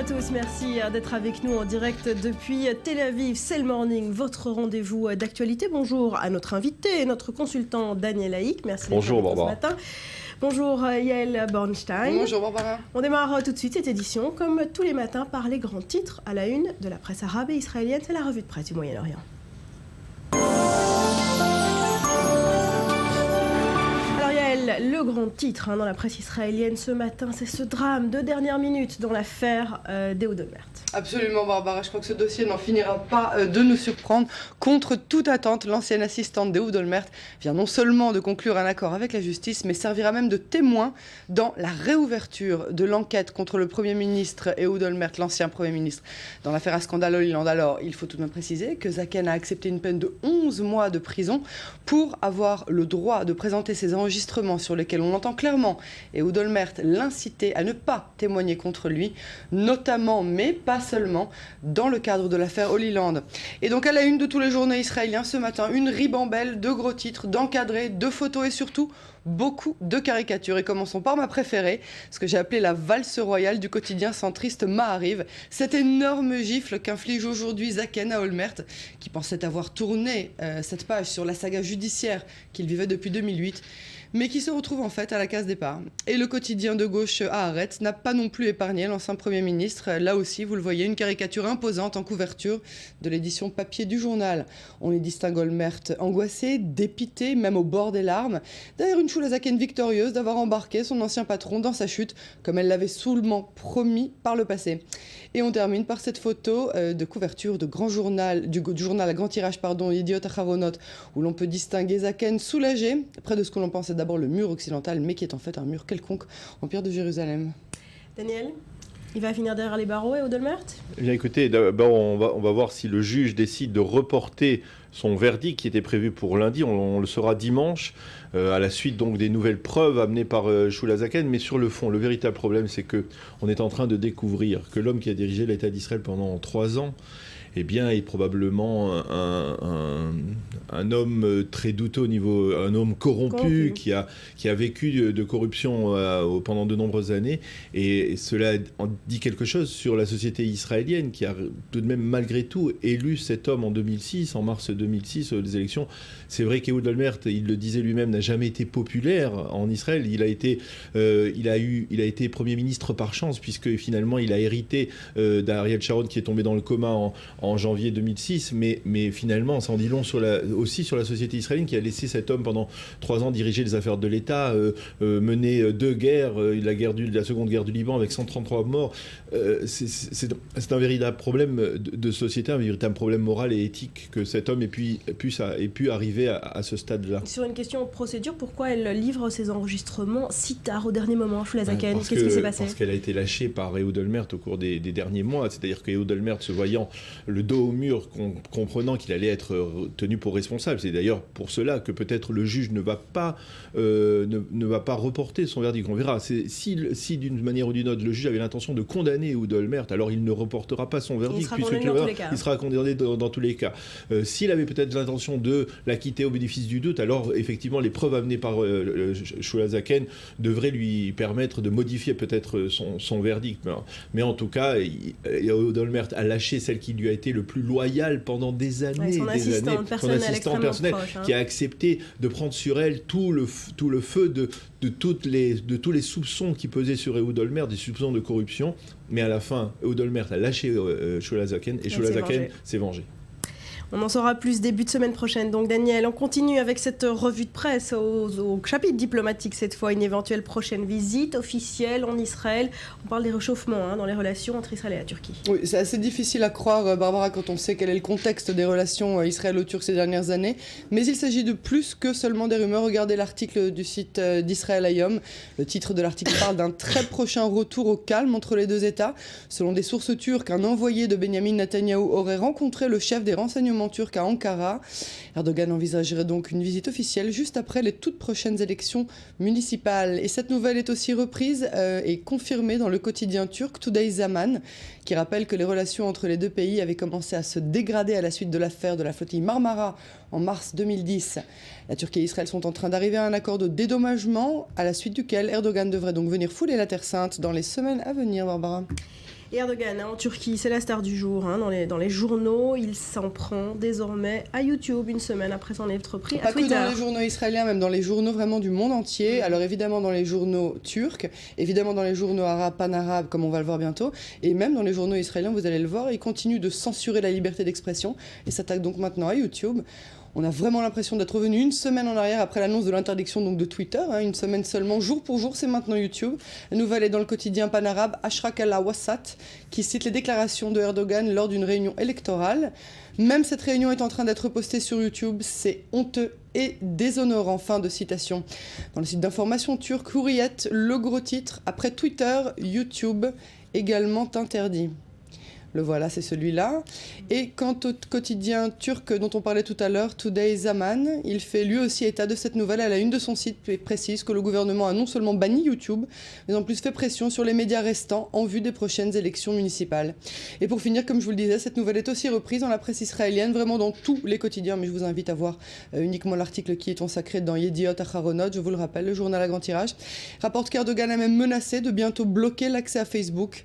à tous, merci d'être avec nous en direct depuis Tel Aviv. C'est le Morning, votre rendez-vous d'actualité. Bonjour à notre invité, notre consultant Daniel Haïk. Merci d'être avec nous ce matin. Bonjour Yael Bornstein. Bonjour Barbara. On démarre tout de suite cette édition, comme tous les matins, par les grands titres à la une de la presse arabe et israélienne. C'est la revue de presse du Moyen-Orient. Le grand titre dans la presse israélienne ce matin, c'est ce drame de dernière minute dans l'affaire d'Ehud Olmert. Absolument Barbara, je crois que ce dossier n'en finira pas de nous surprendre. Contre toute attente, l'ancienne assistante d'Ehud Olmert vient non seulement de conclure un accord avec la justice, mais servira même de témoin dans la réouverture de l'enquête contre le Premier ministre Ehud Olmert, l'ancien Premier ministre, dans l'affaire à scandale Holyland. Alors, il faut tout de même préciser que Zaken a accepté une peine de 11 mois de prison pour avoir le droit de présenter ses enregistrements sur lesquels on entend clairement Ehud Olmert l'inciter à ne pas témoigner contre lui, notamment, mais pas seulement, dans le cadre de l'affaire Holyland. Et donc à la une de tous les journaux israéliens ce matin, une ribambelle de gros titres, d'encadrés, de photos et surtout beaucoup de caricatures. Et commençons par ma préférée, ce que j'ai appelé la valse royale du quotidien centriste Maariv. Cette énorme gifle qu'inflige aujourd'hui Zaken à Olmert, qui pensait avoir tourné cette page sur la saga judiciaire qu'il vivait depuis 2008, mais qui se retrouve en fait à la case départ. Et le quotidien de gauche Haaretz n'a pas non plus épargné l'ancien Premier ministre. Là aussi, vous le voyez, une caricature imposante en couverture de l'édition papier du journal. On y distingue Olmert angoissé, dépité, même au bord des larmes, derrière une Shula Zaken victorieuse d'avoir embarqué son ancien patron dans sa chute, comme elle l'avait saoulement promis par le passé. Et on termine par cette photo de couverture de grand journal, du journal à grand tirage, Yediot Acharonot, où l'on peut distinguer Zaken soulagé, près de ce que l'on pensait d'abord le mur occidental, mais qui est en fait un mur quelconque en pierre de Jérusalem. Daniel, il va finir derrière les barreaux et Ehud Olmert ? Eh bien écoutez, d'abord on va voir si le juge décide de reporter son verdict qui était prévu pour lundi. On le saura dimanche, à la suite donc des nouvelles preuves amenées par Shula Zaken. Mais sur le fond, le véritable problème, c'est qu'on est en train de découvrir que l'homme qui a dirigé l'État d'Israël pendant 3 ans, eh bien, est probablement un homme très douteux au niveau, un homme corrompu. Qui a vécu de corruption pendant de nombreuses années. Et cela en dit quelque chose sur la société israélienne qui a tout de même, malgré tout, élu cet homme en 2006, en mars 2006, des élections. C'est vrai qu'Ehud Olmert, il le disait lui-même, n'a jamais été populaire en Israël. Il a été Premier ministre par chance, puisque finalement, il a hérité d'Ariel Sharon qui est tombé dans le coma en janvier 2006, mais finalement, ça en dit long aussi sur la société israélienne qui a laissé cet homme pendant 3 ans diriger les affaires de l'État, mener 2 guerres, la seconde guerre du Liban avec 133 morts. C'est un véritable problème de société, un véritable problème moral et éthique que cet homme ait pu arriver à ce stade-là. Sur une question de procédure, pourquoi elle livre ses enregistrements si tard, au dernier moment, Shula Zaken ? Qu'est-ce qui s'est passé ? Parce qu'elle a été lâchée par Ehud Olmert au cours des derniers mois. C'est-à-dire qu'Ehud Olmert, se voyant le dos au mur, comprenant qu'il allait être tenu pour responsable. C'est d'ailleurs pour cela que peut-être le juge ne va pas reporter son verdict. On verra. Si d'une manière ou d'une autre, le juge avait l'intention de condamner Ehud Olmert, alors il ne reportera pas son verdict. Il sera condamné dans tous les cas. S'il avait peut-être l'intention de l'acquitter au bénéfice du doute, alors effectivement les preuves amenées par Shula Zaken devraient lui permettre de modifier peut-être son verdict. Mais en tout cas, Ehud Olmert a lâché celle qui lui a été le plus loyal pendant des années. Son assistant personnel qui a accepté de prendre sur elle tout le feu de tous les soupçons qui pesaient sur Ehud Olmert, des soupçons de corruption. Mais à la fin, Ehud Olmert a lâché Shula Zaken et Shula Zaken s'est vengé. On en saura plus début de semaine prochaine. Donc Daniel, on continue avec cette revue de presse au chapitre diplomatique cette fois, une éventuelle prochaine visite officielle en Israël. On parle des réchauffements dans les relations entre Israël et la Turquie. Oui, c'est assez difficile à croire, Barbara, quand on sait quel est le contexte des relations israélo-turques ces dernières années. Mais il s'agit de plus que seulement des rumeurs. Regardez l'article du site d'Israël Hayom. Le titre de l'article parle d'un très prochain retour au calme entre les 2 États. Selon des sources turques, un envoyé de Benjamin Netanyahou aurait rencontré le chef des renseignements turc à Ankara. Erdogan envisagerait donc une visite officielle juste après les toutes prochaines élections municipales. Et cette nouvelle est aussi reprise et confirmée dans le quotidien turc Today Zaman, qui rappelle que les relations entre les 2 pays avaient commencé à se dégrader à la suite de l'affaire de la flottille Marmara en mars 2010. La Turquie et Israël sont en train d'arriver à un accord de dédommagement, à la suite duquel Erdogan devrait donc venir fouler la Terre Sainte dans les semaines à venir, Barbara. Et Erdogan, en Turquie, c'est la star du jour. Dans les journaux, il s'en prend désormais à YouTube une semaine après s'en être pris à Twitter. Pas que dans les journaux israéliens, même dans les journaux vraiment du monde entier. Alors évidemment dans les journaux turcs, évidemment dans les journaux arabes, pan-arabes, comme on va le voir bientôt, et même dans les journaux israéliens, vous allez le voir, ils continuent de censurer la liberté d'expression et s'attaquent donc maintenant à YouTube. On a vraiment l'impression d'être revenu une semaine en arrière après l'annonce de l'interdiction donc de Twitter, une semaine seulement, jour pour jour, c'est maintenant YouTube. La nouvelle est dans le quotidien pan-arabe Ashrak al-Wassat, qui cite les déclarations de Erdogan lors d'une réunion électorale. Même cette réunion est en train d'être postée sur YouTube, c'est honteux et déshonorant. Fin de citation. Dans le site d'information turc Hurriyet, le gros titre, après Twitter, YouTube également interdit. Le voilà, c'est celui-là. Et quant au quotidien turc dont on parlait tout à l'heure, Today Zaman, il fait lui aussi état de cette nouvelle à la une de son site et précise que le gouvernement a non seulement banni YouTube, mais en plus fait pression sur les médias restants en vue des prochaines élections municipales. Et pour finir, comme je vous le disais, cette nouvelle est aussi reprise dans la presse israélienne, vraiment dans tous les quotidiens, mais je vous invite à voir uniquement l'article qui est consacré dans Yediot Aharonot, je vous le rappelle, le journal à grand tirage, rapporte qu'Erdogan a même menacé de bientôt bloquer l'accès à Facebook.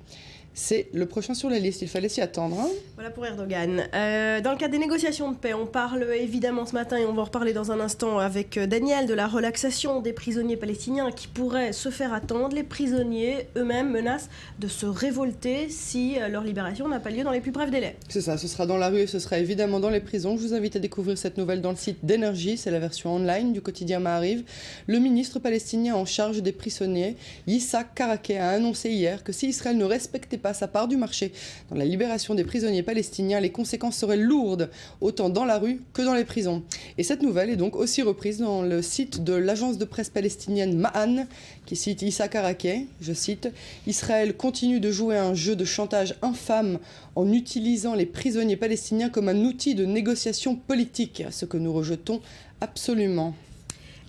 C'est le prochain sur la liste, il fallait s'y attendre. Voilà pour Erdogan. Dans le cadre des négociations de paix, on parle évidemment ce matin, et on va en reparler dans un instant avec Daniel, de la relaxation des prisonniers palestiniens qui pourraient se faire attendre. Les prisonniers eux-mêmes menacent de se révolter si leur libération n'a pas lieu dans les plus brefs délais. C'est ça, ce sera dans la rue et ce sera évidemment dans les prisons. Je vous invite à découvrir cette nouvelle dans le site d'Énergie, c'est la version online du quotidien Maariv. Le ministre palestinien en charge des prisonniers, Yitzhak Karake, a annoncé hier que si Israël ne respectait pas sa part du marché dans la libération des prisonniers palestiniens, les conséquences seraient lourdes, autant dans la rue que dans les prisons. Et cette nouvelle est donc aussi reprise dans le site de l'agence de presse palestinienne Ma'an, qui cite Issa Karake, je cite, « Israël continue de jouer un jeu de chantage infâme en utilisant les prisonniers palestiniens comme un outil de négociation politique, ce que nous rejetons absolument. »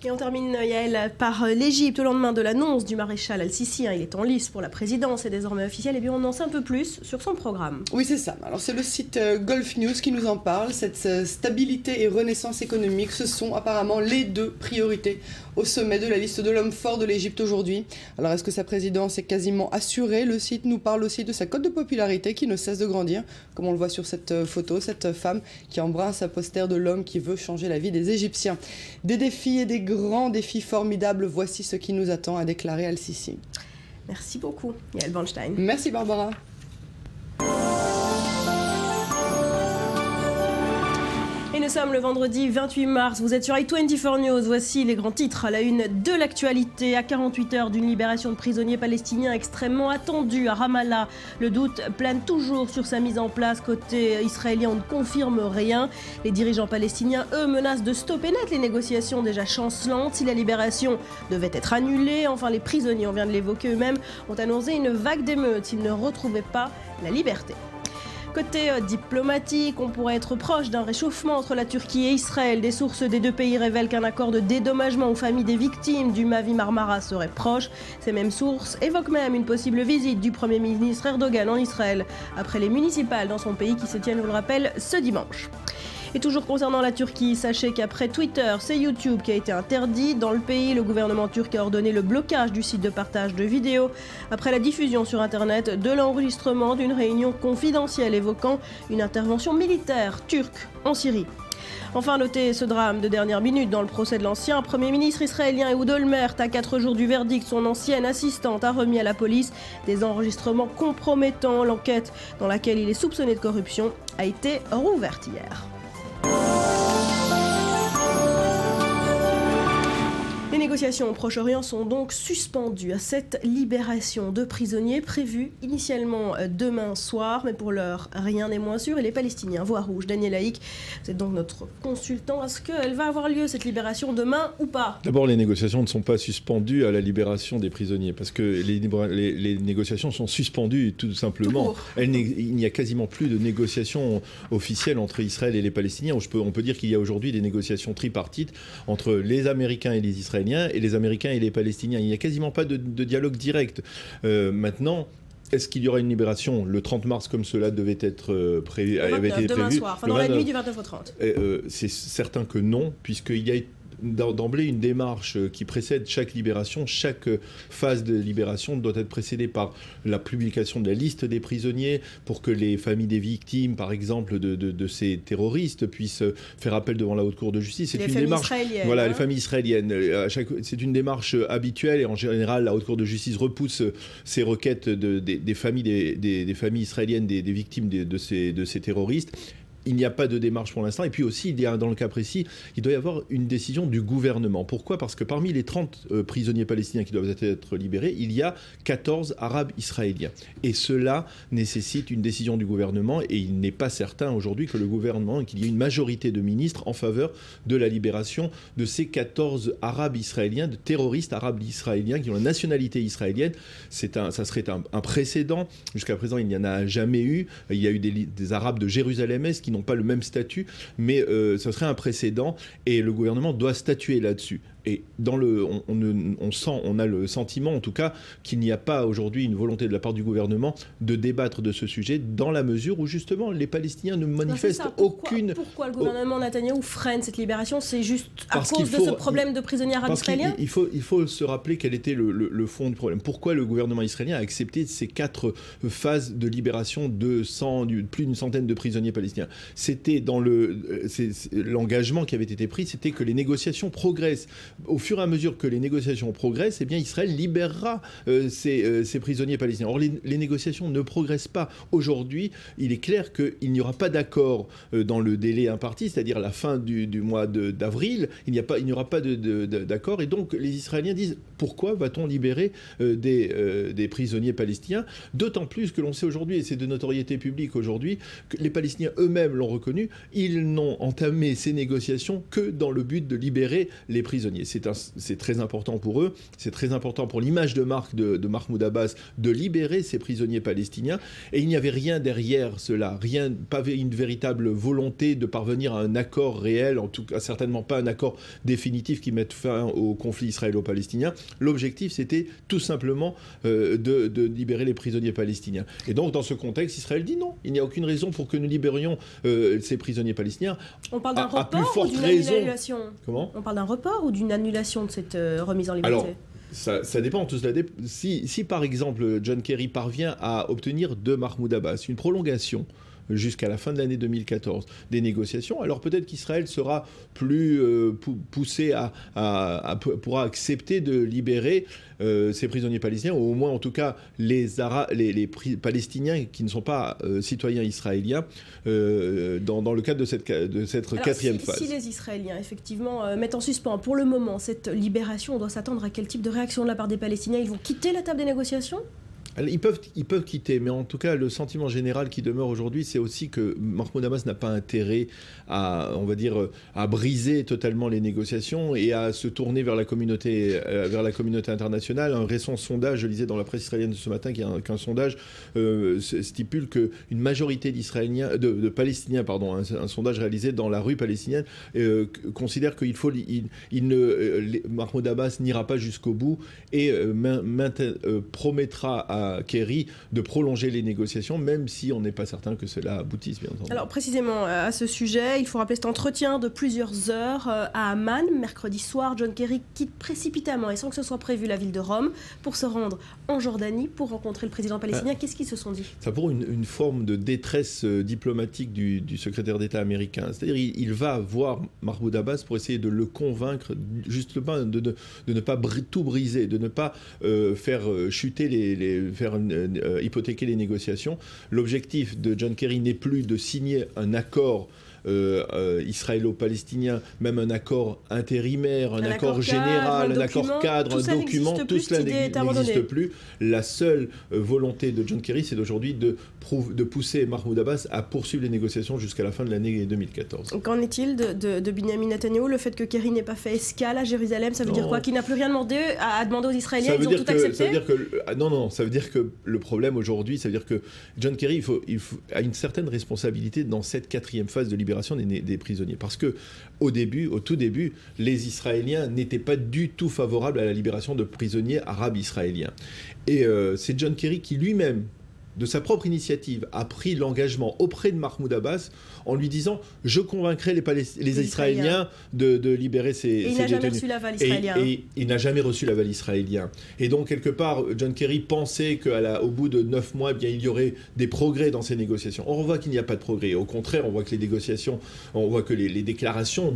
Et on termine, Yael, par l'Égypte. Au lendemain de l'annonce du maréchal Al-Sisi, il est en lice pour la présidence, c'est désormais officiel, et bien on en sait un peu plus sur son programme. Oui, c'est ça. Alors c'est le site Gulf News qui nous en parle. Cette stabilité et renaissance économique, ce sont apparemment les deux priorités au sommet de la liste de l'homme fort de l'Égypte aujourd'hui. Alors est-ce que sa présidence est quasiment assurée? Le site nous parle aussi de sa cote de popularité qui ne cesse de grandir, comme on le voit sur cette photo, cette femme qui embrasse un poster de l'homme qui veut changer la vie des Égyptiens. Des défis et des grands défis formidables, voici ce qui nous attend, a déclaré Al-Sisi. Merci beaucoup, Yael Bornstein. Merci Barbara. Et nous sommes le vendredi 28 mars, vous êtes sur i24 News, voici les grands titres à la une de l'actualité. À 48 heures d'une libération de prisonniers palestiniens extrêmement attendue à Ramallah, le doute plane toujours sur sa mise en place. Côté israélien, on ne confirme rien. Les dirigeants palestiniens, eux, menacent de stopper net les négociations déjà chancelantes si la libération devait être annulée. Enfin, les prisonniers, on vient de l'évoquer eux-mêmes, ont annoncé une vague d'émeutes s'ils ne retrouvaient pas la liberté. Côté diplomatique, on pourrait être proche d'un réchauffement entre la Turquie et Israël. Des sources des deux pays révèlent qu'un accord de dédommagement aux familles des victimes du Mavi Marmara serait proche. Ces mêmes sources évoquent même une possible visite du Premier ministre Erdogan en Israël après les municipales dans son pays qui se tiennent, je vous le rappelle, ce dimanche. Et toujours concernant la Turquie, sachez qu'après Twitter, c'est YouTube qui a été interdit. Dans le pays, le gouvernement turc a ordonné le blocage du site de partage de vidéos après la diffusion sur Internet de l'enregistrement d'une réunion confidentielle évoquant une intervention militaire turque en Syrie. Enfin, notez ce drame de dernière minute dans le procès de l'ancien Premier ministre israélien Ehud Olmert. À 4 jours du verdict, son ancienne assistante a remis à la police des enregistrements compromettants. L'enquête, dans laquelle il est soupçonné de corruption, a été rouverte hier. Les négociations au Proche-Orient sont donc suspendues à cette libération de prisonniers prévue initialement demain soir, mais pour l'heure, rien n'est moins sûr et les Palestiniens voient rouge. Daniel Haïk, vous êtes donc notre consultant. Est-ce qu'elle va avoir lieu, cette libération, demain ou pas? D'abord, les négociations ne sont pas suspendues à la libération des prisonniers, parce que les négociations sont suspendues tout simplement. Il n'y a quasiment plus de négociations officielles entre Israël et les Palestiniens. On peut dire qu'il y a aujourd'hui des négociations tripartites entre les Américains et les Israéliens, et les Américains et les Palestiniens. Il n'y a quasiment pas de dialogue direct. Maintenant, est-ce qu'il y aura une libération le 30 mars comme cela devait être prévu, avait été prévu demain soir, dans la nuit du 29 au 30. C'est certain que non, puisqu'il y a d'emblée une démarche qui précède chaque libération. Chaque phase de libération doit être précédée par la publication de la liste des prisonniers pour que les familles des victimes, par exemple, de ces terroristes puissent faire appel devant la Haute Cour de justice. C'est les une familles démarche, israéliennes. voilà, les familles israéliennes. C'est une démarche habituelle et en général, la Haute Cour de justice repousse ces requêtes des familles, des familles israéliennes des victimes de ces terroristes. Il n'y a pas de démarche pour l'instant. Et puis aussi, il y a, dans le cas précis, il doit y avoir une décision du gouvernement. Pourquoi ? Parce que parmi les 30 prisonniers palestiniens qui doivent être libérés, il y a 14 arabes israéliens. Et cela nécessite une décision du gouvernement. Et il n'est pas certain aujourd'hui que le gouvernement, qu'il y ait une majorité de ministres en faveur de la libération de ces 14 arabes israéliens, de terroristes arabes israéliens qui ont la nationalité israélienne. Ça serait un précédent. Jusqu'à présent, il n'y en a jamais eu. Il y a eu des arabes de Jérusalem-Est qui n'ont pas le même statut, mais ça serait un précédent et le gouvernement doit statuer là-dessus. Et on a le sentiment, en tout cas, qu'il n'y a pas aujourd'hui une volonté de la part du gouvernement de débattre de ce sujet, dans la mesure où, justement, les Palestiniens ne manifestent aucune... Pourquoi le gouvernement Netanyahou freine cette libération ? C'est juste à cause de ce problème de prisonniers arabes israéliens ? Il faut se rappeler quel était le fond du problème. Pourquoi le gouvernement israélien a accepté ces 4 phases de libération de plus d'une centaine de prisonniers palestiniens ? C'était dans l'engagement qui avait été pris, c'était que les négociations progressent. Au fur et à mesure que les négociations progressent, eh bien Israël libérera ces prisonniers palestiniens. Or, les négociations ne progressent pas. Aujourd'hui, il est clair qu'il n'y aura pas d'accord dans le délai imparti, c'est-à-dire la fin du mois d'avril. Il n'y aura pas d'accord. Et donc, les Israéliens disent, pourquoi va-t-on libérer des prisonniers palestiniens ? D'autant plus que l'on sait aujourd'hui, et c'est de notoriété publique aujourd'hui, que les Palestiniens eux-mêmes l'ont reconnu, ils n'ont entamé ces négociations que dans le but de libérer les prisonniers. C'est très important pour eux, c'est très important pour l'image de marque de Mahmoud Abbas de libérer ces prisonniers palestiniens. Et il n'y avait rien derrière cela, pas une véritable volonté de parvenir à un accord réel, en tout cas certainement pas un accord définitif qui mette fin au conflit israélo-palestinien. L'objectif, c'était tout simplement de libérer les prisonniers palestiniens. Et donc, dans ce contexte, Israël dit non, il n'y a aucune raison pour que nous libérions ces prisonniers palestiniens. On parle d'un report ou d'une annulation ? Comment ? On parle d'un report ou d'une annulation de cette remise en liberté ? Alors, ça dépend. Si par exemple John Kerry parvient à obtenir de Mahmoud Abbas une prolongation jusqu'à la fin de l'année 2014 des négociations, alors peut-être qu'Israël sera plus poussé pourra accepter de libérer ces prisonniers palestiniens, ou au moins en tout cas les Palestiniens qui ne sont pas citoyens israéliens dans le cadre de cette quatrième phase. Si les Israéliens effectivement mettent en suspens pour le moment cette libération, on doit s'attendre à quel type de réaction de la part des Palestiniens ? Ils vont quitter la table des négociations ? Alors, ils peuvent quitter, mais en tout cas, le sentiment général qui demeure aujourd'hui, c'est aussi que Mahmoud Abbas n'a pas intérêt à briser totalement les négociations et à se tourner vers la communauté internationale. Un récent sondage, je lisais dans la presse israélienne ce matin, qu'un sondage stipule qu'une majorité de Palestiniens, un sondage réalisé dans la rue palestinienne, considère qu'il Mahmoud Abbas n'ira pas jusqu'au bout et promettra à Kerry de prolonger les négociations, même si on n'est pas certain que cela aboutisse, bien entendu. Alors précisément à ce sujet, il faut rappeler cet entretien de plusieurs heures à Amman. Mercredi soir, John Kerry quitte précipitamment et sans que ce soit prévu la ville de Rome pour se rendre en Jordanie pour rencontrer le président palestinien. Qu'est-ce qu'ils se sont dit ? Ça pour une forme de détresse diplomatique du secrétaire d'État américain. C'est-à-dire il va voir Mahmoud Abbas pour essayer de le convaincre justement de ne pas tout briser, de ne pas faire chuter hypothéquer les négociations. L'objectif de John Kerry n'est plus de signer un accord israélo-palestinien, même un accord intérimaire, un accord général, un accord cadre, un document, tout cela n'existe plus. La seule volonté de John Kerry, c'est d'aujourd'hui de pousser Mahmoud Abbas à poursuivre les négociations jusqu'à la fin de l'année 2014. Qu'en est-il de Benyamin Netanyahou ? Le fait que Kerry n'ait pas fait escale à Jérusalem, ça veut dire quoi ? Qu'il n'a plus rien demandé à demander aux Israéliens, ils ont tout accepté ? Ça veut dire que le problème aujourd'hui, ça veut dire que John Kerry a une certaine responsabilité dans cette quatrième phase de libération des prisonniers. Parce que au tout début, les Israéliens n'étaient pas du tout favorables à la libération de prisonniers arabes israéliens. Et c'est John Kerry qui lui-même de sa propre initiative, a pris l'engagement auprès de Mahmoud Abbas en lui disant « Je convaincrai les Israéliens de libérer ces détenus ». Et il n'a jamais reçu l'aval israélien. Et il n'a jamais reçu l'aval israélien. Et donc, quelque part, John Kerry pensait qu'au bout de 9 mois, eh bien, il y aurait des progrès dans ces négociations. Or, on voit qu'il n'y a pas de progrès. Au contraire, on voit que les négociations, on voit que les déclarations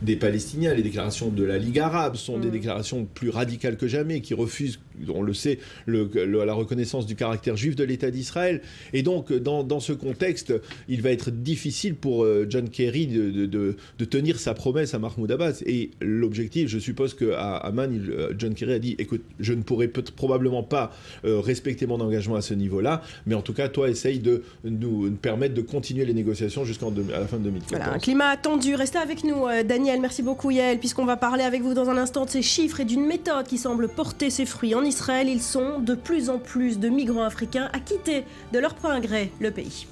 des Palestiniens, les déclarations de la Ligue arabe sont des déclarations plus radicales que jamais, qui refusent, on le sait, la reconnaissance du caractère juif de l'État d'Israël. Et donc, dans ce contexte, il va être difficile pour John Kerry de tenir sa promesse à Mahmoud Abbas. Et l'objectif, je suppose qu'à Amman, John Kerry a dit « Écoute, je ne pourrai probablement pas respecter mon engagement à ce niveau-là, mais en tout cas, toi, essaye de nous permettre de continuer les négociations à la fin de 2014. » Voilà, un climat tendu. Restez avec nous, Daniel. Merci beaucoup, Yael, puisqu'on va parler avec vous dans un instant de ces chiffres et d'une méthode qui semble porter ses fruits. En Israël, ils sont de plus en plus de migrants africains à quitter de leur plein gré le pays.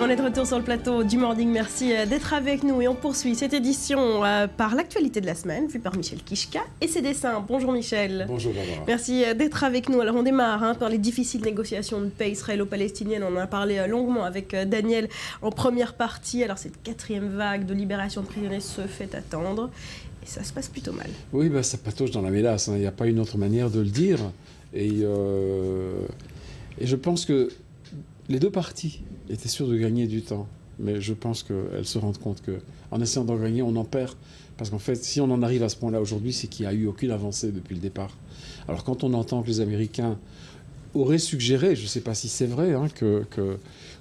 On est de retour sur le plateau du Morning. Merci d'être avec nous et on poursuit cette édition par l'actualité de la semaine, vue par Michel Kishka et ses dessins. Bonjour Michel. Bonjour Barbara. Merci d'être avec nous. Alors on démarre par les difficiles négociations de paix israélo-palestinienne. On en a parlé longuement avec Daniel en première partie. Alors cette 4e vague de libération de prisonniers se fait attendre et ça se passe plutôt mal. Oui, ça patauge dans la mélasse. Il n'y a pas une autre manière de le dire. Et je pense que les deux parties étaient sûres de gagner du temps. Mais je pense qu'elles se rendent compte qu'en essayant d'en gagner, on en perd. Parce qu'en fait, si on en arrive à ce point-là aujourd'hui, c'est qu'il n'y a eu aucune avancée depuis le départ. Alors quand on entend que les Américains auraient suggéré, je ne sais pas si c'est vrai,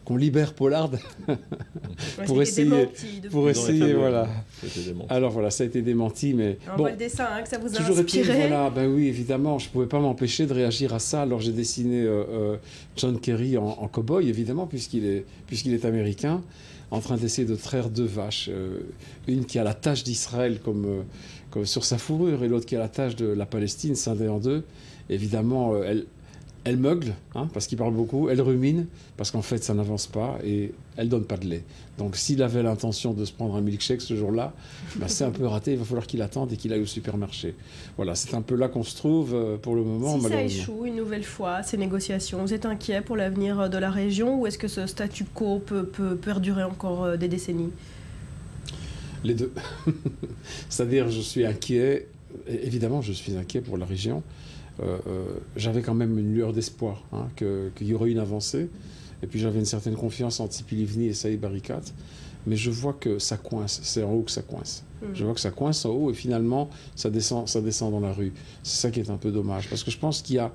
qu'on libère Pollard pour essayer, voilà. Alors voilà, ça a été démenti, mais on voit le dessin que ça vous a toujours inspiré. Oui, évidemment, je ne pouvais pas m'empêcher de réagir à ça. Alors j'ai dessiné John Kerry en cow-boy, évidemment, puisqu'il est américain, en train d'essayer de traire 2 vaches, une qui a la tache d'Israël comme sur sa fourrure et l'autre qui a la tache de la Palestine scindée en 2. Évidemment, elle meugle, parce qu'il parle beaucoup, elle rumine, parce qu'en fait, ça n'avance pas, et elle ne donne pas de lait. Donc, s'il avait l'intention de se prendre un milkshake ce jour-là, c'est un peu raté, il va falloir qu'il attende et qu'il aille au supermarché. Voilà, c'est un peu là qu'on se trouve pour le moment, si malheureusement. Si ça échoue une nouvelle fois, ces négociations, vous êtes inquiet pour l'avenir de la région, ou est-ce que ce statu quo peut perdurer encore des décennies ? Les deux. C'est-à-dire, je suis inquiet, évidemment, je suis inquiet pour la région. J'avais quand même une lueur d'espoir qu'il y aurait une avancée. Et puis j'avais une certaine confiance en Tzipi Livni et Saïb Arikat. Mais je vois que ça coince. C'est en haut que ça coince. Je vois que ça coince en haut et finalement, ça descend dans la rue. C'est ça qui est un peu dommage. Parce que je pense qu'il y a,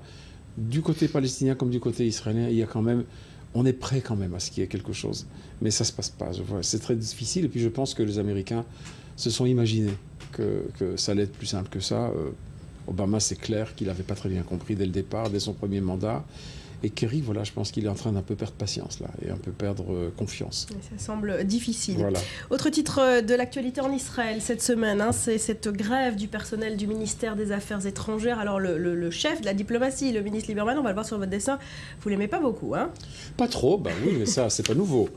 du côté palestinien comme du côté israélien, il y a quand même... On est prêt quand même à ce qu'il y ait quelque chose. Mais ça ne se passe pas. C'est très difficile. Et puis je pense que les Américains se sont imaginés que ça allait être plus simple que ça. Obama, c'est clair qu'il n'avait pas très bien compris dès le départ, dès son premier mandat. Et Kerry, je pense qu'il est en train d'un peu perdre patience, là, et un peu perdre confiance. Et ça semble difficile. Voilà. Autre titre de l'actualité en Israël cette semaine, c'est cette grève du personnel du ministère des Affaires étrangères. Alors, le chef de la diplomatie, le ministre Lieberman, on va le voir sur votre dessin, vous ne l'aimez pas beaucoup, Pas trop, oui, mais ça, c'est pas nouveau.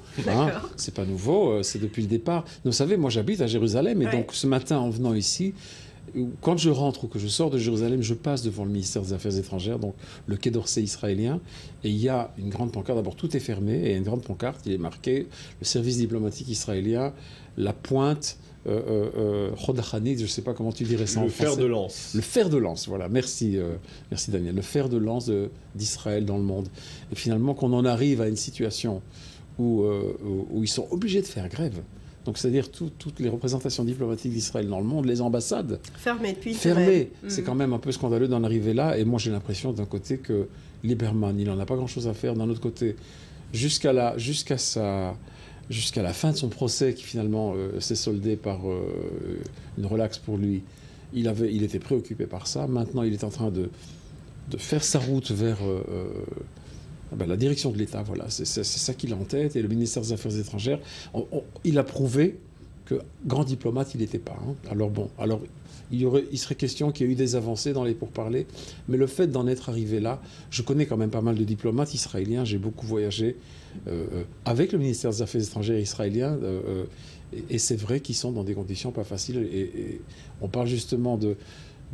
C'est pas nouveau, c'est depuis le départ. Vous savez, moi, j'habite à Jérusalem, et donc, ce matin, en venant ici, quand je rentre ou que je sors de Jérusalem, je passe devant le ministère des Affaires étrangères, donc le Quai d'Orsay israélien, et il y a une grande pancarte. D'abord, tout est fermé, et il y a une grande pancarte, il est marqué le service diplomatique israélien, la pointe, Chod HaChanit, je ne sais pas comment tu dirais ça en français. Le fer de lance. Le fer de lance, voilà. Merci Daniel. Le fer de lance d'Israël dans le monde. Et finalement, qu'on en arrive à une situation où ils sont obligés de faire grève. Donc, c'est-à-dire toutes les représentations diplomatiques d'Israël dans le monde, les ambassades... Fermées depuis une semaine. C'est quand même un peu scandaleux d'en arriver là. Et moi, j'ai l'impression, d'un côté, que Lieberman, il n'en a pas grand-chose à faire. D'un autre côté, jusqu'à la fin de son procès, qui finalement s'est soldé par une relaxe pour lui, il était préoccupé par ça. Maintenant, il est en train de faire sa route vers... la direction de l'État, voilà, c'est ça qu'il a en tête. Et le ministère des Affaires étrangères, il a prouvé que grand diplomate, il n'était pas. Hein. Alors bon, il serait question qu'il y ait eu des avancées dans les pourparlers, mais le fait d'en être arrivé là, je connais quand même pas mal de diplomates israéliens, j'ai beaucoup voyagé avec le ministère des Affaires étrangères israélien, et c'est vrai qu'ils sont dans des conditions pas faciles, et on parle justement de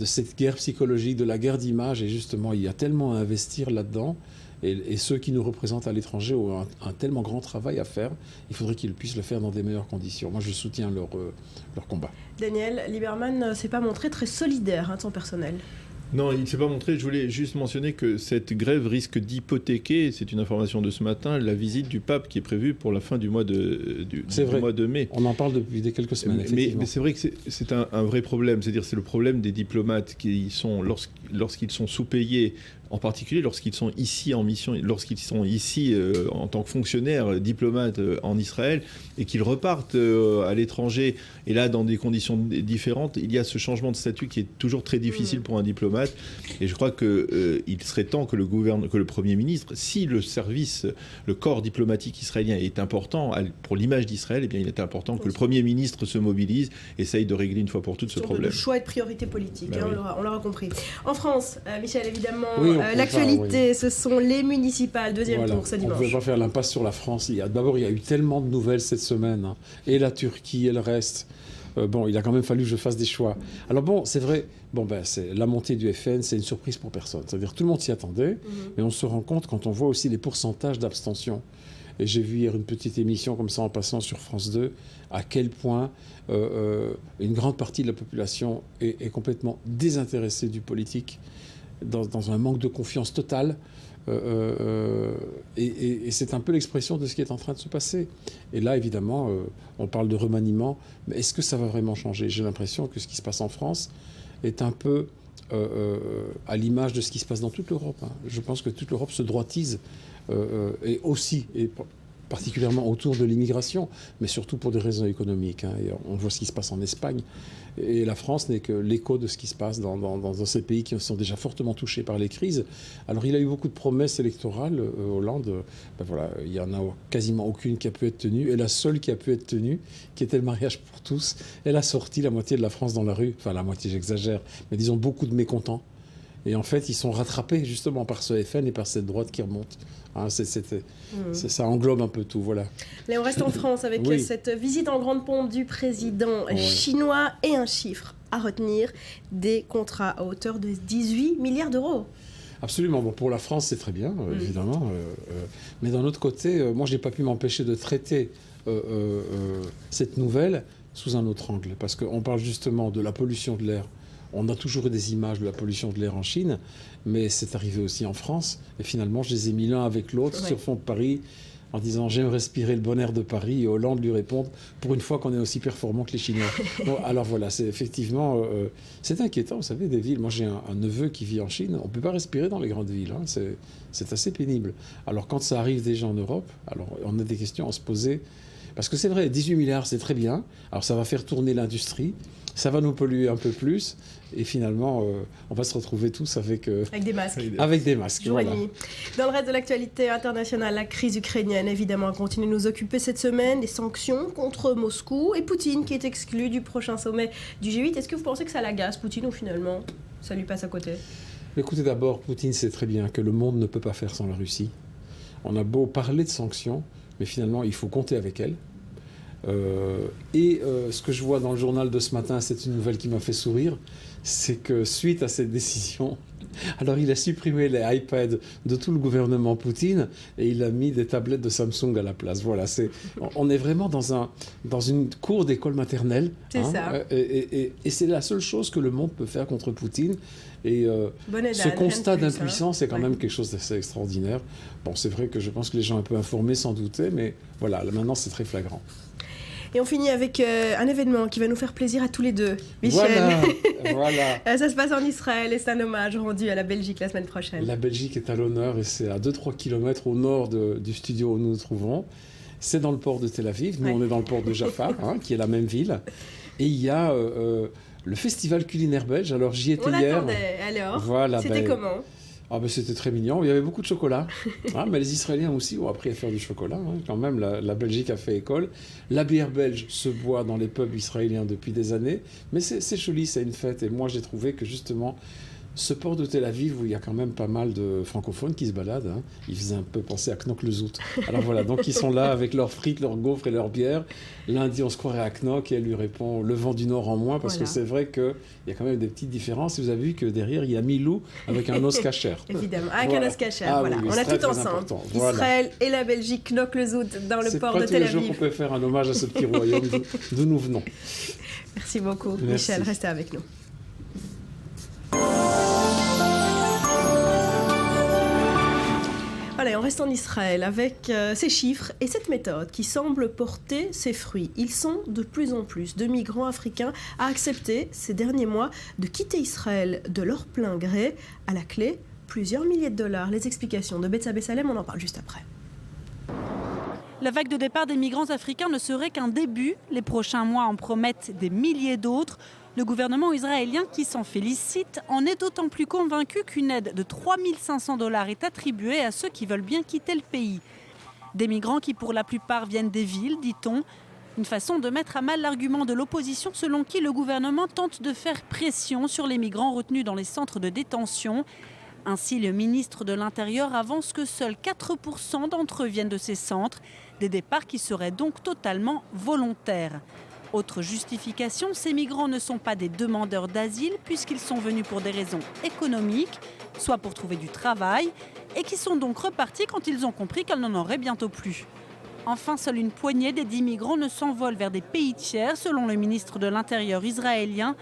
cette guerre psychologique, de la guerre d'image, et justement, il y a tellement à investir là-dedans, et ceux qui nous représentent à l'étranger ont un tellement grand travail à faire, il faudrait qu'ils puissent le faire dans des meilleures conditions. Moi, je soutiens leur combat. Daniel Lieberman ne s'est pas montré très solidaire de son personnel. Non, il ne s'est pas montré. Je voulais juste mentionner que cette grève risque d'hypothéquer, c'est une information de ce matin, la visite du pape qui est prévue pour la fin du mois de mai. On en parle depuis quelques semaines, effectivement. Mais c'est vrai que c'est un vrai problème. C'est-à-dire c'est le problème des diplomates qui sont, lorsqu'ils sont sous-payés, en particulier lorsqu'ils sont ici en mission, lorsqu'ils sont ici en tant que fonctionnaires, diplomates en Israël, et qu'ils repartent à l'étranger, et là dans des conditions différentes, il y a ce changement de statut qui est toujours très difficile pour un diplomate. Et je crois qu'il serait temps que le Premier ministre, si le corps diplomatique israélien est important pour l'image d'Israël, eh bien il est important que le Premier ministre se mobilise, essaye de régler une fois pour toutes ce problème. Le choix et de priorité politique, Ben oui. on l'aura compris. En France, Michel, évidemment, Oui, l'actualité, ce sont les municipales, deuxième tour ce dimanche. On ne pouvait pas faire l'impasse sur la France. D'abord, il y a eu tellement de nouvelles cette semaine, hein. Et la Turquie et le reste. Il a quand même fallu que je fasse des choix. Alors bon, c'est vrai, c'est la montée du FN, c'est une surprise pour personne. C'est-à-dire tout le monde s'y attendait, mais on se rend compte quand on voit aussi les pourcentages d'abstention. Et j'ai vu hier une petite émission comme ça en passant sur France 2, à quel point une grande partie de la population est complètement désintéressée du politique, dans un manque de confiance totale. Et c'est un peu l'expression de ce qui est en train de se passer. Et là, évidemment, on parle de remaniement, mais est-ce que ça va vraiment changer ? J'ai l'impression que ce qui se passe en France est un peu à l'image de ce qui se passe dans toute l'Europe. Hein. Je pense que toute l'Europe se droitise, et particulièrement autour de l'immigration, mais surtout pour des raisons économiques. Hein. Et on voit ce qui se passe en Espagne. Et la France n'est que l'écho de ce qui se passe dans ces pays qui sont déjà fortement touchés par les crises. Alors il a eu beaucoup de promesses électorales, Hollande. Il n'y en a quasiment aucune qui a pu être tenue. Et la seule qui a pu être tenue, qui était le mariage pour tous, elle a sorti la moitié de la France dans la rue. Enfin, la moitié, j'exagère. Mais disons beaucoup de mécontents. Et en fait, ils sont rattrapés justement par ce FN et par cette droite qui remonte. Hein, ça englobe un peu tout, voilà. Là, on reste en France avec cette visite en grande pompe du président chinois et un chiffre à retenir, des contrats à hauteur de 18 milliards d'euros. Absolument. Bon, pour la France, c'est très bien, évidemment. Mais d'un autre côté, moi, je n'ai pas pu m'empêcher de traiter cette nouvelle sous un autre angle. Parce qu'on parle justement de la pollution de l'air. On a toujours eu des images de la pollution de l'air en Chine, mais c'est arrivé aussi en France. Et finalement, je les ai mis l'un avec l'autre sur fond de Paris, en disant « j'aime respirer le bon air de Paris ». Et Hollande lui répond « pour une fois qu'on est aussi performant que les Chinois ». Bon, alors voilà, c'est effectivement... c'est inquiétant, vous savez, des villes. Moi, j'ai un neveu qui vit en Chine. On ne peut pas respirer dans les grandes villes. Hein. C'est assez pénible. Alors quand ça arrive déjà en Europe, alors on a des questions à se poser. Parce que c'est vrai, 18 milliards, c'est très bien. Alors ça va faire tourner l'industrie. Ça va nous polluer un peu plus. Et finalement, on va se retrouver tous avec des masques. Avec des masques, jour et nuit. Dans le reste de l'actualité internationale, la crise ukrainienne, évidemment, continue de nous occuper cette semaine. Les sanctions contre Moscou et Poutine qui est exclu du prochain sommet du G8. Est-ce que vous pensez que ça l'agace, Poutine, ou finalement, ça lui passe à côté ? Écoutez, d'abord, Poutine sait très bien que le monde ne peut pas faire sans la Russie. On a beau parler de sanctions, mais finalement, il faut compter avec elle. Ce que je vois dans le journal de ce matin, c'est une nouvelle qui m'a fait sourire, c'est que suite à cette décision, alors il a supprimé les iPads de tout le gouvernement Poutine et il a mis des tablettes de Samsung à la place. Voilà, on est vraiment dans une cour d'école maternelle. C'est ça. Et c'est la seule chose que le monde peut faire contre Poutine. Et ce constat d'impuissance est quand même quelque chose d'assez extraordinaire. Bon, c'est vrai que je pense que les gens un peu informés s'en doutaient, mais voilà, là, maintenant c'est très flagrant. Et on finit avec un événement qui va nous faire plaisir à tous les deux. Michel, voilà. Ça se passe en Israël et c'est un hommage rendu à la Belgique la semaine prochaine. La Belgique est à l'honneur et c'est à 2-3 km au nord du studio où nous nous trouvons. C'est dans le port de Tel Aviv. Nous, on est dans le port de Jaffa, qui est la même ville. Et il y a le festival culinaire belge. Alors, j'y étais hier. On l'attendait. Alors, voilà, c'était comment ? Ah ben c'était très mignon, il y avait beaucoup de chocolat. Mais les Israéliens aussi ont appris à faire du chocolat. Quand même, la Belgique a fait école. La bière belge se boit dans les pubs israéliens depuis des années. Mais c'est joli, c'est une fête. Et moi, j'ai trouvé que justement, ce port de Tel Aviv, où il y a quand même pas mal de francophones qui se baladent, il faisait un peu penser à Knock le Zout. Alors voilà, donc ils sont là avec leurs frites, leurs gaufres et leurs bières. Lundi, on se croirait à Knock et elle lui répond le vent du Nord en moins, parce que c'est vrai qu'il y a quand même des petites différences. Vous avez vu que derrière, il y a Milou avec un os cacher. Évidemment, avec un os cacher. Oui, on a tout ensemble. Israël et la Belgique, Knock le Zout dans le port de Tel Aviv. C'est pas tous les jours qu'on peut faire un hommage à ce petit royaume d'où nous venons. Merci beaucoup, Michel. Restez avec nous. Allez, on reste en Israël avec ces chiffres et cette méthode qui semble porter ses fruits. Ils sont de plus en plus de migrants africains à accepter ces derniers mois de quitter Israël de leur plein gré. À la clé, plusieurs milliers de dollars. Les explications de Betsabe Salem, on en parle juste après. La vague de départ des migrants africains ne serait qu'un début. Les prochains mois en promettent des milliers d'autres. Le gouvernement israélien, qui s'en félicite, en est d'autant plus convaincu qu'une aide de 3 500 $ est attribuée à ceux qui veulent bien quitter le pays. Des migrants qui, pour la plupart, viennent des villes, dit-on. Une façon de mettre à mal l'argument de l'opposition selon qui le gouvernement tente de faire pression sur les migrants retenus dans les centres de détention. Ainsi, le ministre de l'Intérieur avance que seuls 4% d'entre eux viennent de ces centres, des départs qui seraient donc totalement volontaires. Autre justification, ces migrants ne sont pas des demandeurs d'asile puisqu'ils sont venus pour des raisons économiques, soit pour trouver du travail, et qui sont donc repartis quand ils ont compris qu'elles n'en auraient bientôt plus. Enfin, seule une poignée des 10 migrants ne s'envolent vers des pays tiers, selon le ministre de l'Intérieur israélien.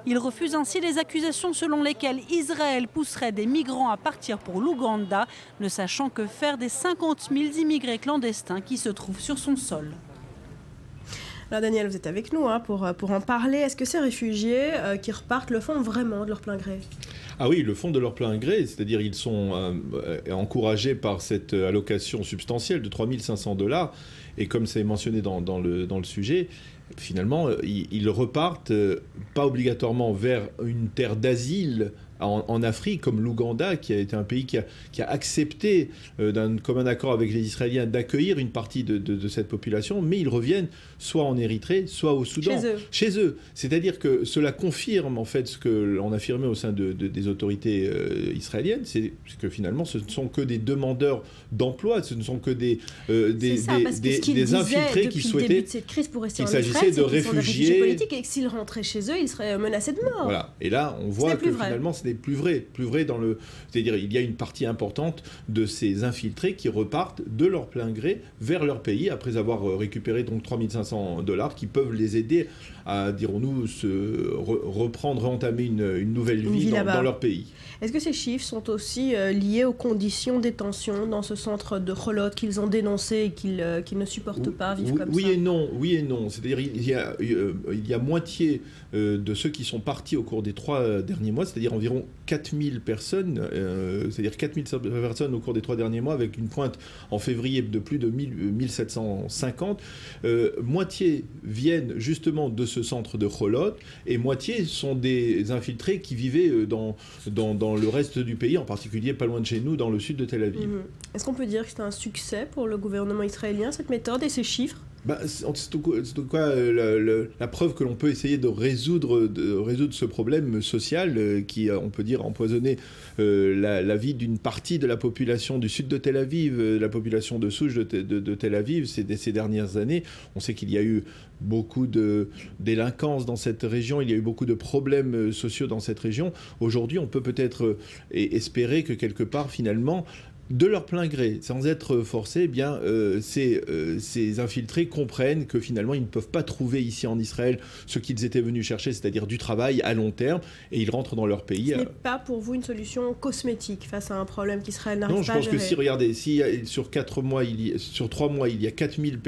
Il refuse ainsi les accusations selon lesquelles Israël pousserait des migrants à partir pour l'Ouganda, ne sachant que faire des 50 000 immigrés clandestins qui se trouvent sur son sol. Alors Daniel, vous êtes avec nous pour en parler. Est-ce que ces réfugiés qui repartent le font vraiment de leur plein gré ? Ah oui, ils le font de leur plein gré, c'est-à-dire ils sont encouragés par cette allocation substantielle de 3 500 $. Et comme c'est mentionné dans le sujet, finalement, ils repartent pas obligatoirement vers une terre d'asile en Afrique, comme l'Ouganda, qui a été un pays qui a accepté, d'un commun accord avec les Israéliens, d'accueillir une partie de cette population, mais ils reviennent soit en Érythrée, soit au Soudan. Chez eux. C'est-à-dire que cela confirme en fait ce que l'on affirmait au sein des autorités israéliennes, c'est que finalement ce ne sont que des demandeurs d'emploi, ce ne sont que des infiltrés qui souhaitaient... Début de cette crise pour rester en Israël, de réfugiés politiques, et que s'ils rentraient chez eux, ils seraient menacés de mort. Voilà. Et là, on voit que finalement, ce n'est plus vrai. C'est-à-dire, il y a une partie importante de ces infiltrés qui repartent de leur plein gré vers leur pays après avoir récupéré donc 3 500 $ qui peuvent les aider à, dirons-nous, reprendre, entamer une nouvelle vie dans leur pays. Est-ce que ces chiffres sont aussi liés aux conditions de détention dans ce centre de Cholot qu'ils ont dénoncé et qu'ils ne supportent pas vivre comme ça ? Oui et non. C'est-à-dire il y a moitié de ceux qui sont partis au cours des 3 derniers mois, c'est-à-dire environ 4000 personnes, c'est-à-dire 4000 personnes au cours des 3 derniers mois, avec une pointe en février de plus de 1750. Moitié viennent justement de ce centre de Cholot et moitié sont des infiltrés qui vivaient dans le reste du pays, en particulier pas loin de chez nous, dans le sud de Tel Aviv. Est-ce qu'on peut dire que c'est un succès pour le gouvernement israélien, cette méthode et ces chiffres ? C'est tout quoi la preuve que l'on peut essayer de résoudre ce problème social qui, on peut dire, a empoisonné la vie d'une partie de la population du sud de Tel Aviv, la population de souche de Tel Aviv ces dernières années. On sait qu'il y a eu beaucoup de délinquance dans cette région, il y a eu beaucoup de problèmes sociaux dans cette région. Aujourd'hui, on peut peut-être espérer que quelque part, finalement, de leur plein gré, sans être forcés, ces infiltrés comprennent que finalement ils ne peuvent pas trouver ici en Israël ce qu'ils étaient venus chercher, c'est-à-dire du travail à long terme, et ils rentrent dans leur pays. Ce n'est pas pour vous une solution cosmétique face à un problème qu'Israël n'arrive pas à gérer. Non, je pense que regardez, sur 3 mois, il y a 4000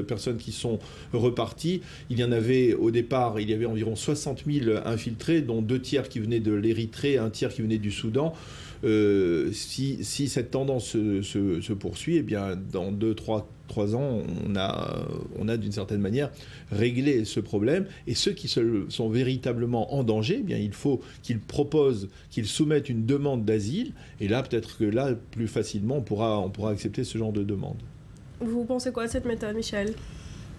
personnes qui sont reparties. Il y en avait au départ, il y avait environ 60 000 infiltrés, dont 2 tiers qui venaient de l'Érythrée, 1 tiers qui venaient du Soudan. si cette tendance se poursuit, eh bien, dans 2-3 ans, on a d'une certaine manière réglé ce problème. Et ceux qui sont véritablement en danger, eh bien, il faut qu'ils proposent, qu'ils soumettent une demande d'asile. Et là, peut-être que là, plus facilement, on pourra accepter ce genre de demande. Vous pensez quoi de cette méthode, Michel ?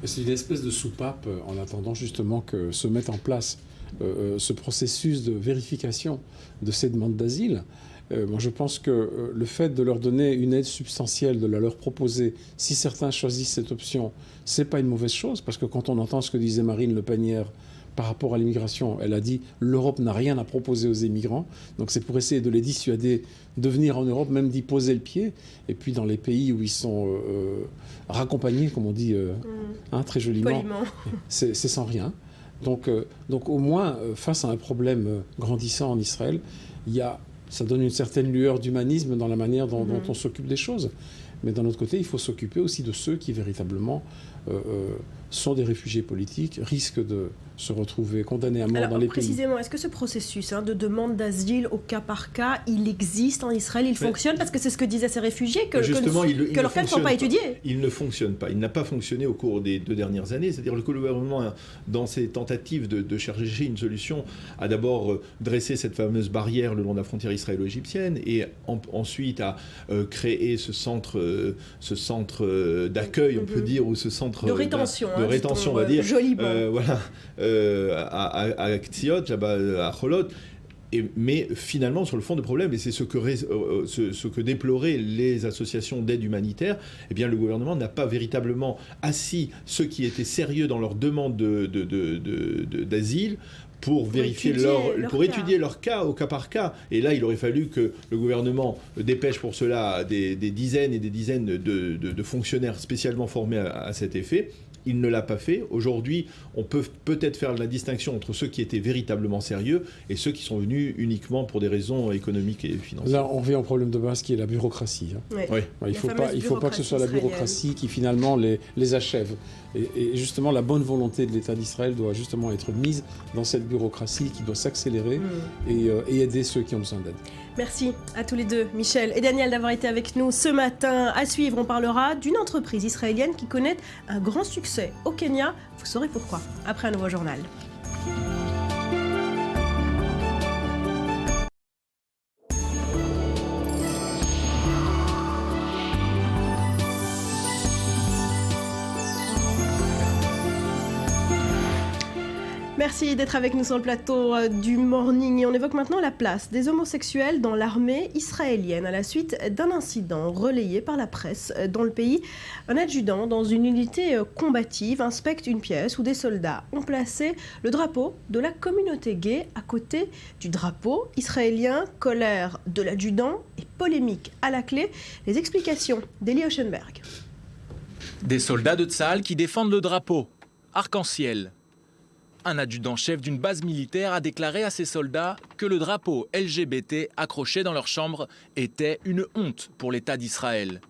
C'est une espèce de soupape en attendant justement que se mette en place ce processus de vérification de ces demandes d'asile. Moi, je pense que le fait de leur donner une aide substantielle, de la leur proposer, si certains choisissent cette option, c'est pas une mauvaise chose, parce que quand on entend ce que disait Marine Le Panière par rapport à l'immigration, elle a dit « l'Europe n'a rien à proposer aux immigrants », donc c'est pour essayer de les dissuader de venir en Europe, même d'y poser le pied, et puis dans les pays où ils sont raccompagnés, comme on dit très joliment, c'est sans rien. Donc au moins, face à un problème grandissant en Israël, ça donne une certaine lueur d'humanisme dans la manière dont on s'occupe des choses. Mais d'un autre côté, il faut s'occuper aussi de ceux qui véritablement sont des réfugiés politiques, risquent de se retrouver condamnés à mort dans les pays. Précisément, est-ce que ce processus de demande d'asile au cas par cas, il existe en Israël, il fonctionne? Parce que c'est ce que disaient ces réfugiés, que leurs cas ne sont pas étudiés. Il ne fonctionne pas. Il n'a pas fonctionné au cours des 2 dernières années. C'est-à-dire que le gouvernement, dans ses tentatives de chercher une solution, a d'abord dressé cette fameuse barrière le long de la frontière israélo-égyptienne et ensuite a créé ce centre d'accueil, on peut dire, ou ce centre de rétention, on va dire. Joliment. Voilà. À Ktsiot, là-bas à Cholot. Mais finalement, sur le fond du problème, et c'est ce que déploraient les associations d'aide humanitaire, eh bien, le gouvernement n'a pas véritablement assis ceux qui étaient sérieux dans leur demande d'asile pour étudier leur cas au cas par cas. Et là, il aurait fallu que le gouvernement dépêche pour cela des dizaines et des dizaines de fonctionnaires spécialement formés à cet effet. Il ne l'a pas fait. Aujourd'hui, on peut peut-être faire la distinction entre ceux qui étaient véritablement sérieux et ceux qui sont venus uniquement pour des raisons économiques et financières. Là, on revient au problème de base qui est la bureaucratie. Oui. Il ne faut pas que ce soit la bureaucratie qui finalement les achève. Et justement, la bonne volonté de l'État d'Israël doit justement être mise dans cette bureaucratie qui doit s'accélérer et aider ceux qui ont besoin d'aide. Merci à tous les deux, Michel et Daniel, d'avoir été avec nous ce matin. À suivre, on parlera d'une entreprise israélienne qui connaît un grand succès au Kenya. Vous saurez pourquoi, après un nouveau journal. Merci d'être avec nous sur le plateau du Morning. Et on évoque maintenant la place des homosexuels dans l'armée israélienne à la suite d'un incident relayé par la presse dans le pays. Un adjudant dans une unité combative inspecte une pièce où des soldats ont placé le drapeau de la communauté gay à côté du drapeau israélien. Colère de l'adjudant et polémique à la clé. Les explications d'Eli Oschenberg. Des soldats de Tsahal qui défendent le drapeau. Arc-en-ciel. Un adjudant-chef d'une base militaire a déclaré à ses soldats que le drapeau LGBT accroché dans leur chambre était une honte pour l'État d'Israël.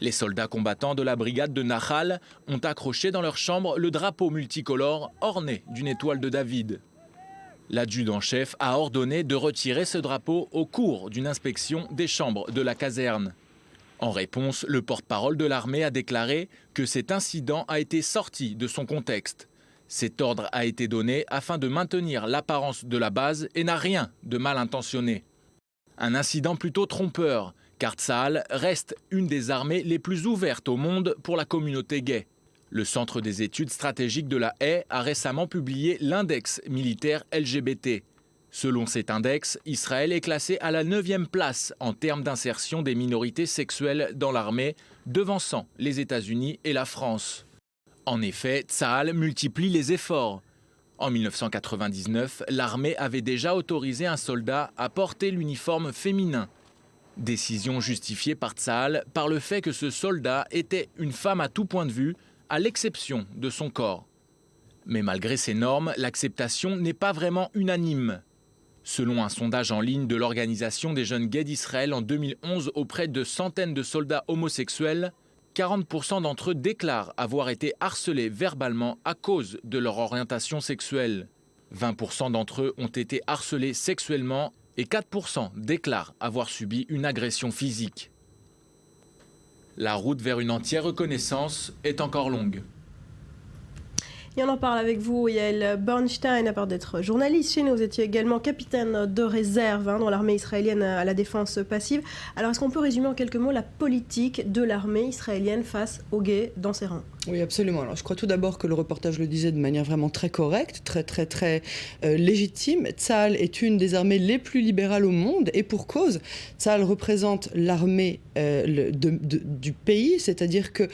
Les soldats combattants de la brigade de Nahal ont accroché dans leur chambre le drapeau multicolore orné d'une étoile de David. L'adjudant-chef a ordonné de retirer ce drapeau au cours d'une inspection des chambres de la caserne. En réponse, le porte-parole de l'armée a déclaré que cet incident a été sorti de son contexte. Cet ordre a été donné afin de maintenir l'apparence de la base et n'a rien de mal intentionné. Un incident plutôt trompeur, car Tsahal reste une des armées les plus ouvertes au monde pour la communauté gay. Le Centre des études stratégiques de la Haye a récemment publié l'index militaire LGBT. Selon cet index, Israël est classé à la 9e place en termes d'insertion des minorités sexuelles dans l'armée, devançant les États-Unis et la France. En effet, Tsahal multiplie les efforts. En 1999, l'armée avait déjà autorisé un soldat à porter l'uniforme féminin. Décision justifiée par Tsahal par le fait que ce soldat était une femme à tout point de vue, à l'exception de son corps. Mais malgré ces normes, l'acceptation n'est pas vraiment unanime. Selon un sondage en ligne de l'Organisation des jeunes gays d'Israël en 2011 auprès de centaines de soldats homosexuels, 40% d'entre eux déclarent avoir été harcelés verbalement à cause de leur orientation sexuelle. 20% d'entre eux ont été harcelés sexuellement et 4% déclarent avoir subi une agression physique. La route vers une entière reconnaissance est encore longue. Et on en parle avec vous, Yael Bernstein, à part d'être journaliste chez nous, vous étiez également capitaine de réserve dans l'armée israélienne à la défense passive. Alors est-ce qu'on peut résumer en quelques mots la politique de l'armée israélienne face aux gays dans ses rangs ? Oui, absolument. Alors, je crois tout d'abord que le reportage le disait de manière vraiment très correcte, très légitime. Tsahal est une des armées les plus libérales au monde, et pour cause. Tsahal représente l'armée du pays, c'est-à-dire que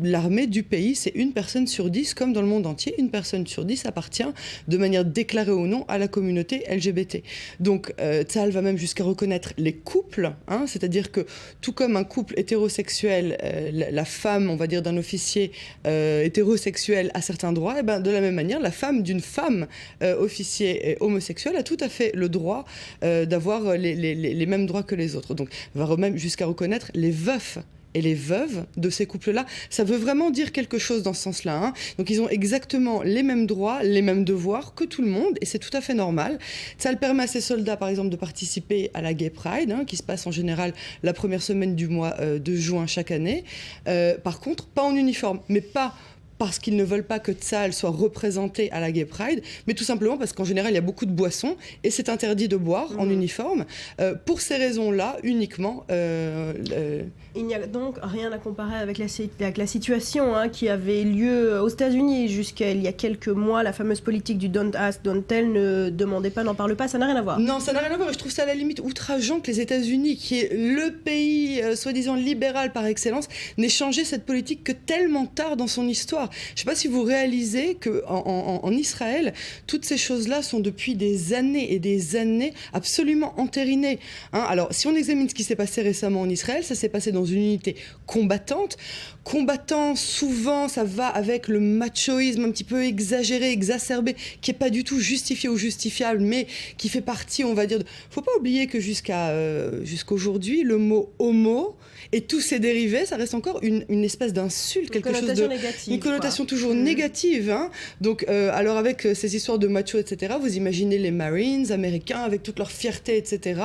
l'armée du pays, c'est 1 personne sur 10, comme dans le monde entier. 1 personne sur 10 appartient de manière déclarée ou non à la communauté LGBT. Donc, Tsahal va même jusqu'à reconnaître les couples, c'est-à-dire que tout comme un couple hétérosexuel, la femme, on va dire, d'un officier hétérosexuel a certains droits, et ben, de la même manière, la femme d'une femme officier homosexuel a tout à fait le droit d'avoir les mêmes droits que les autres. Donc, va même jusqu'à reconnaître les veufs et les veuves de ces couples-là. Ça veut vraiment dire quelque chose dans ce sens-là. Donc ils ont exactement les mêmes droits, les mêmes devoirs que tout le monde, et c'est tout à fait normal. Ça le permet à ces soldats, par exemple, de participer à la Gay Pride, qui se passe en général la première semaine du mois de juin chaque année. Par contre, pas en uniforme, mais pas parce qu'ils ne veulent pas que Tsahal soit représenté à la Gay Pride, mais tout simplement parce qu'en général, il y a beaucoup de boissons et c'est interdit de boire en uniforme. Pour ces raisons-là, uniquement... Il n'y a donc rien à comparer avec la situation qui avait lieu aux États-Unis jusqu'à il y a quelques mois. La fameuse politique du Don't Ask, Don't Tell ne demandait pas, n'en parle pas, ça n'a rien à voir. Non, ça n'a rien à voir et je trouve ça à la limite outrageant que les États-Unis, qui est le pays soi-disant libéral par excellence, n'aient changé cette politique que tellement tard dans son histoire. Je ne sais pas si vous réalisez qu'en Israël, toutes ces choses-là sont depuis des années et des années absolument entérinées. Alors, si on examine ce qui s'est passé récemment en Israël, ça s'est passé dans une unité combattante. Combattant, souvent, ça va avec le machoïsme un petit peu exagéré, exacerbé, qui n'est pas du tout justifié ou justifiable, mais qui fait partie, on va dire... Faut pas oublier que jusqu'aujourd'hui, le mot « homo » et tous ses dérivés, ça reste encore une espèce d'insulte, quelque chose de... Négative, une connotation toujours négative. Donc, alors avec ces histoires de macho, etc., vous imaginez les Marines américains avec toute leur fierté, etc.,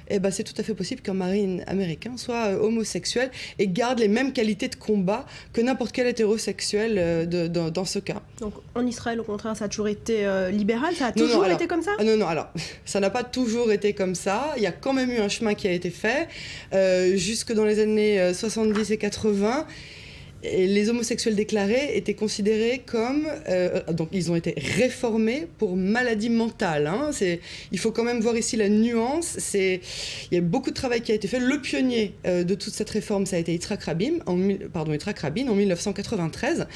eh ben, c'est tout à fait possible qu'un Marine américain soit homosexuel et garde les mêmes qualités de combat que n'importe quel hétérosexuel dans ce cas. Donc en Israël, au contraire, ça a toujours été libéral, ça a toujours été comme ça ? Non, alors, ça n'a pas toujours été comme ça. Il y a quand même eu un chemin qui a été fait, jusque dans les années 70 et 80. Et les homosexuels déclarés étaient considérés comme... donc, ils ont été réformés pour maladie mentale. Il faut quand même voir ici la nuance. Il y a beaucoup de travail qui a été fait. Le pionnier de toute cette réforme, ça a été Yitzhak Rabin en 1993,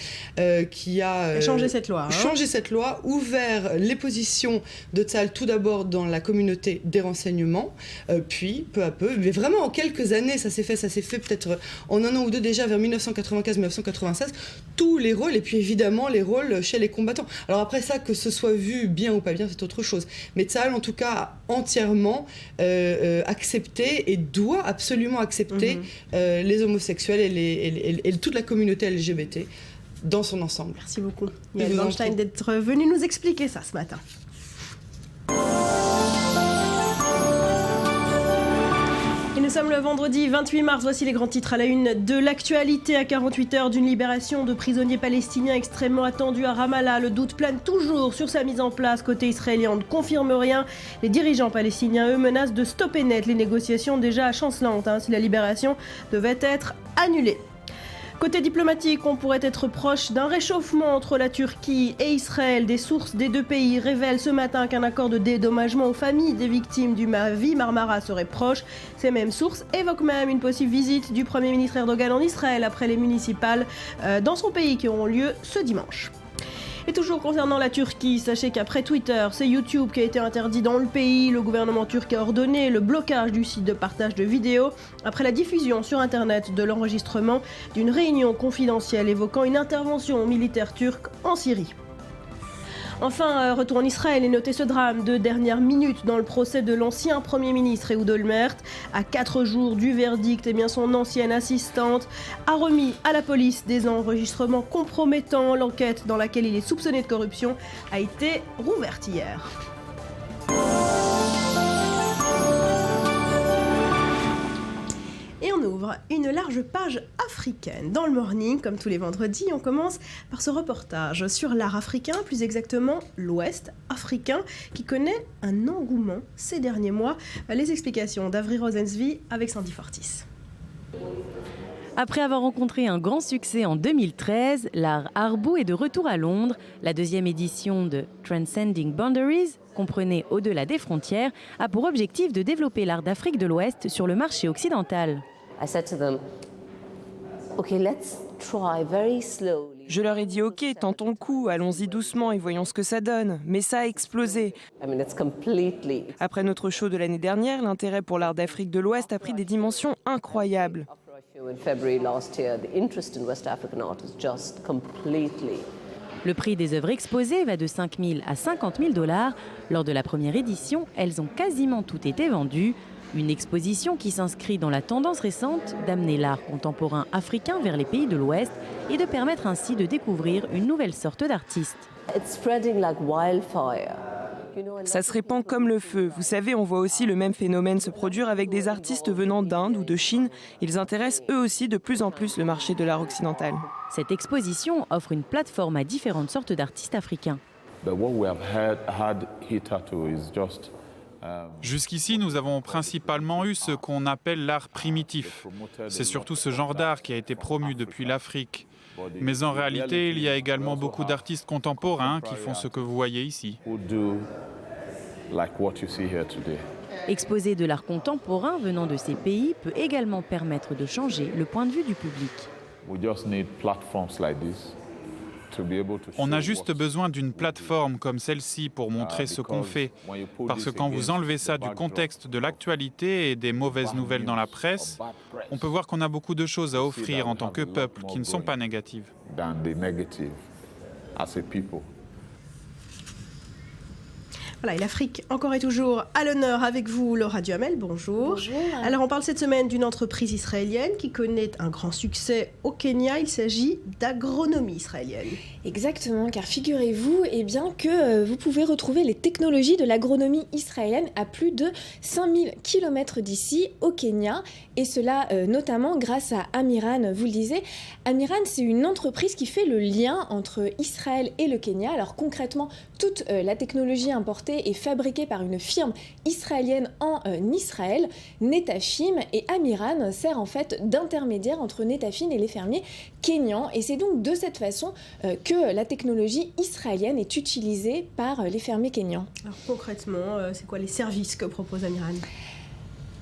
qui a changé cette loi. Changé cette loi, ouvert les positions de Tsahal tout d'abord dans la communauté des renseignements, puis peu à peu, mais vraiment en quelques années, ça s'est fait peut-être en un an ou deux déjà, vers 1995-1996, tous les rôles, et puis évidemment les rôles chez les combattants. Alors après ça, que ce soit vu bien ou pas bien, c'est autre chose. Mais Tsahal, en tout cas, a entièrement accepté et doit absolument accepter les homosexuels et toute la communauté LGBT dans son ensemble. Merci beaucoup, Yael Bernstein, d'être venu nous expliquer ça ce matin. Et nous sommes le vendredi 28 mars, voici les grands titres à la une de l'actualité. À 48 heures d'une libération de prisonniers palestiniens extrêmement attendus à Ramallah. Le doute plane toujours sur sa mise en place. Côté israélien, on ne confirme rien. Les dirigeants palestiniens, eux, menacent de stopper net les négociations déjà chancelantes si la libération devait être annulée. Côté diplomatique, on pourrait être proche d'un réchauffement entre la Turquie et Israël. Des sources des deux pays révèlent ce matin qu'un accord de dédommagement aux familles des victimes du Mavi Marmara serait proche. Ces mêmes sources évoquent même une possible visite du Premier ministre Erdogan en Israël après les municipales dans son pays qui auront lieu ce dimanche. Et toujours concernant la Turquie, sachez qu'après Twitter, c'est YouTube qui a été interdit dans le pays. Le gouvernement turc a ordonné le blocage du site de partage de vidéos après la diffusion sur Internet de l'enregistrement d'une réunion confidentielle évoquant une intervention militaire turque en Syrie. Enfin, retour en Israël et notez ce drame de dernière minute dans le procès de l'ancien Premier ministre Ehud Olmert. À 4 jours du verdict, son ancienne assistante a remis à la police des enregistrements compromettants. L'enquête dans laquelle il est soupçonné de corruption a été rouverte hier. on ouvre une large page africaine. Dans le Morning, comme tous les vendredis, on commence par ce reportage sur l'art africain, plus exactement l'Ouest africain, qui connaît un engouement ces derniers mois. Les explications d'Avri Rosensby avec Sandy Fortis. Après avoir rencontré un grand succès en 2013, l'art Arbou est de retour à Londres. La deuxième édition de Transcending Boundaries, comprenez Au-delà des frontières, a pour objectif de développer l'art d'Afrique de l'Ouest sur le marché occidental. Je leur ai dit ok, tentons le coup, allons-y doucement et voyons ce que ça donne. Mais ça a explosé. Après notre show de l'année dernière, l'intérêt pour l'art d'Afrique de l'Ouest a pris des dimensions incroyables. Le prix des œuvres exposées va de 5 000 à 50 000 $. Lors de la première édition, elles ont quasiment toutes été vendues. Une exposition qui s'inscrit dans la tendance récente d'amener l'art contemporain africain vers les pays de l'Ouest et de permettre ainsi de découvrir une nouvelle sorte d'artiste. Ça se répand comme le feu. Vous savez, on voit aussi le même phénomène se produire avec des artistes venant d'Inde ou de Chine. Ils intéressent eux aussi de plus en plus le marché de l'art occidental. Cette exposition offre une plateforme à différentes sortes d'artistes africains. Jusqu'ici, nous avons principalement eu ce qu'on appelle l'art primitif. C'est surtout ce genre d'art qui a été promu depuis l'Afrique. Mais en réalité, il y a également beaucoup d'artistes contemporains qui font ce que vous voyez ici. Exposer de l'art contemporain venant de ces pays peut également permettre de changer le point de vue du public. On a juste besoin d'une plateforme comme celle-ci pour montrer ce qu'on fait. Parce que quand vous enlevez ça du contexte de l'actualité et des mauvaises nouvelles dans la presse, on peut voir qu'on a beaucoup de choses à offrir en tant que peuple qui ne sont pas négatives. Voilà, et l'Afrique, encore et toujours à l'honneur avec vous, Laura Duhamel, bonjour. Bonjour. Alors, on parle cette semaine d'une entreprise israélienne qui connaît un grand succès au Kenya. Il s'agit d'agronomie israélienne. Exactement, car figurez-vous que vous pouvez retrouver les technologies de l'agronomie israélienne à plus de 5000 km d'ici, au Kenya, et cela notamment grâce à Amiran, vous le disiez. Amiran, c'est une entreprise qui fait le lien entre Israël et le Kenya. Alors concrètement, toute la technologie importée est fabriquée par une firme israélienne en Israël, Netafim, et Amiran sert en fait d'intermédiaire entre Netafim et les fermiers kenyans, et c'est donc de cette façon que la technologie israélienne est utilisée par les fermiers kenyans. Alors concrètement, c'est quoi les services que propose Amiran ?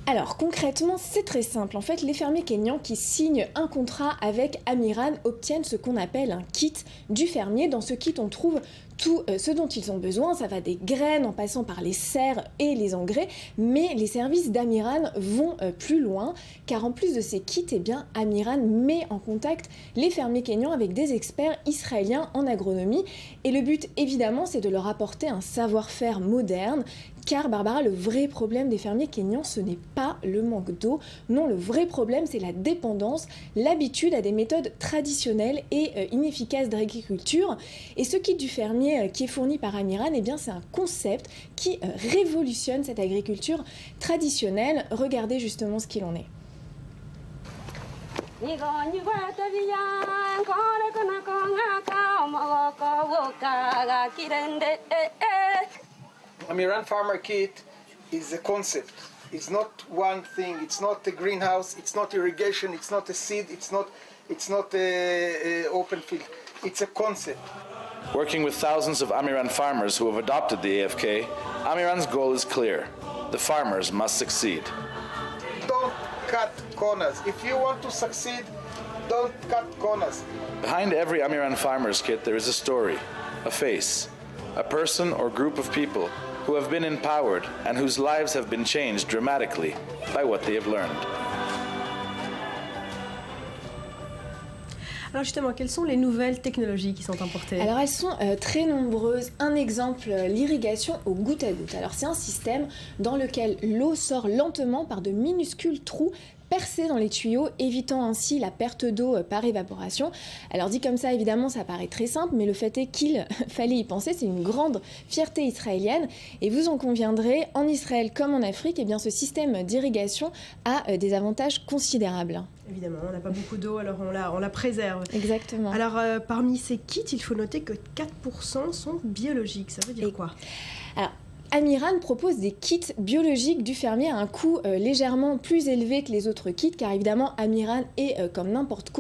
Alors concrètement, c'est très simple. En fait, les fermiers kenyans qui signent un contrat avec Amiran obtiennent ce qu'on appelle un kit du fermier. Dans ce kit, on trouve tout ce dont ils ont besoin. Ça va des graines en passant par les serres et les engrais. Mais les services d'Amiran vont plus loin, car en plus de ces kits, Amiran met en contact les fermiers kenyans avec des experts israéliens en agronomie. Et le but, évidemment, c'est de leur apporter un savoir-faire moderne. Car Barbara, le vrai problème des fermiers kenyans, ce n'est pas le manque d'eau. Non, le vrai problème, c'est la dépendance, l'habitude à des méthodes traditionnelles et inefficaces d'agriculture. Et ce kit du fermier qui est fourni par Amiran, c'est un concept qui révolutionne cette agriculture traditionnelle. Regardez justement ce qu'il en est. Amiran Farmer Kit is a concept. It's not one thing. It's not a greenhouse. It's not irrigation. It's not a seed. It's not a open field. It's a concept. Working with thousands of Amiran farmers who have adopted the AFK, Amiran's goal is clear. The farmers must succeed. Don't cut corners. If you want to succeed, don't cut corners. Behind every Amiran farmer's kit, there is a story, a face, a person or group of people who have been empowered and whose lives have been changed dramatically by what they have learned. Alors justement, quelles sont les nouvelles technologies qui sont importées ? Alors elles sont très nombreuses. Un exemple, l'irrigation au goutte à goutte. Alors c'est un système dans lequel l'eau sort lentement par de minuscules trous percer dans les tuyaux, évitant ainsi la perte d'eau par évaporation. Alors dit comme ça, évidemment, ça paraît très simple, mais le fait est qu'il fallait y penser. C'est une grande fierté israélienne. Et vous en conviendrez, en Israël comme en Afrique, eh bien, ce système d'irrigation a des avantages considérables. Évidemment, on n'a pas beaucoup d'eau, alors on la préserve. Exactement. Alors, parmi ces kits, il faut noter que 4% sont biologiques. Ça veut dire quoi ? Alors, Amiran propose des kits biologiques du fermier à un coût légèrement plus élevé que les autres kits, car évidemment, Amiran est comme n'importe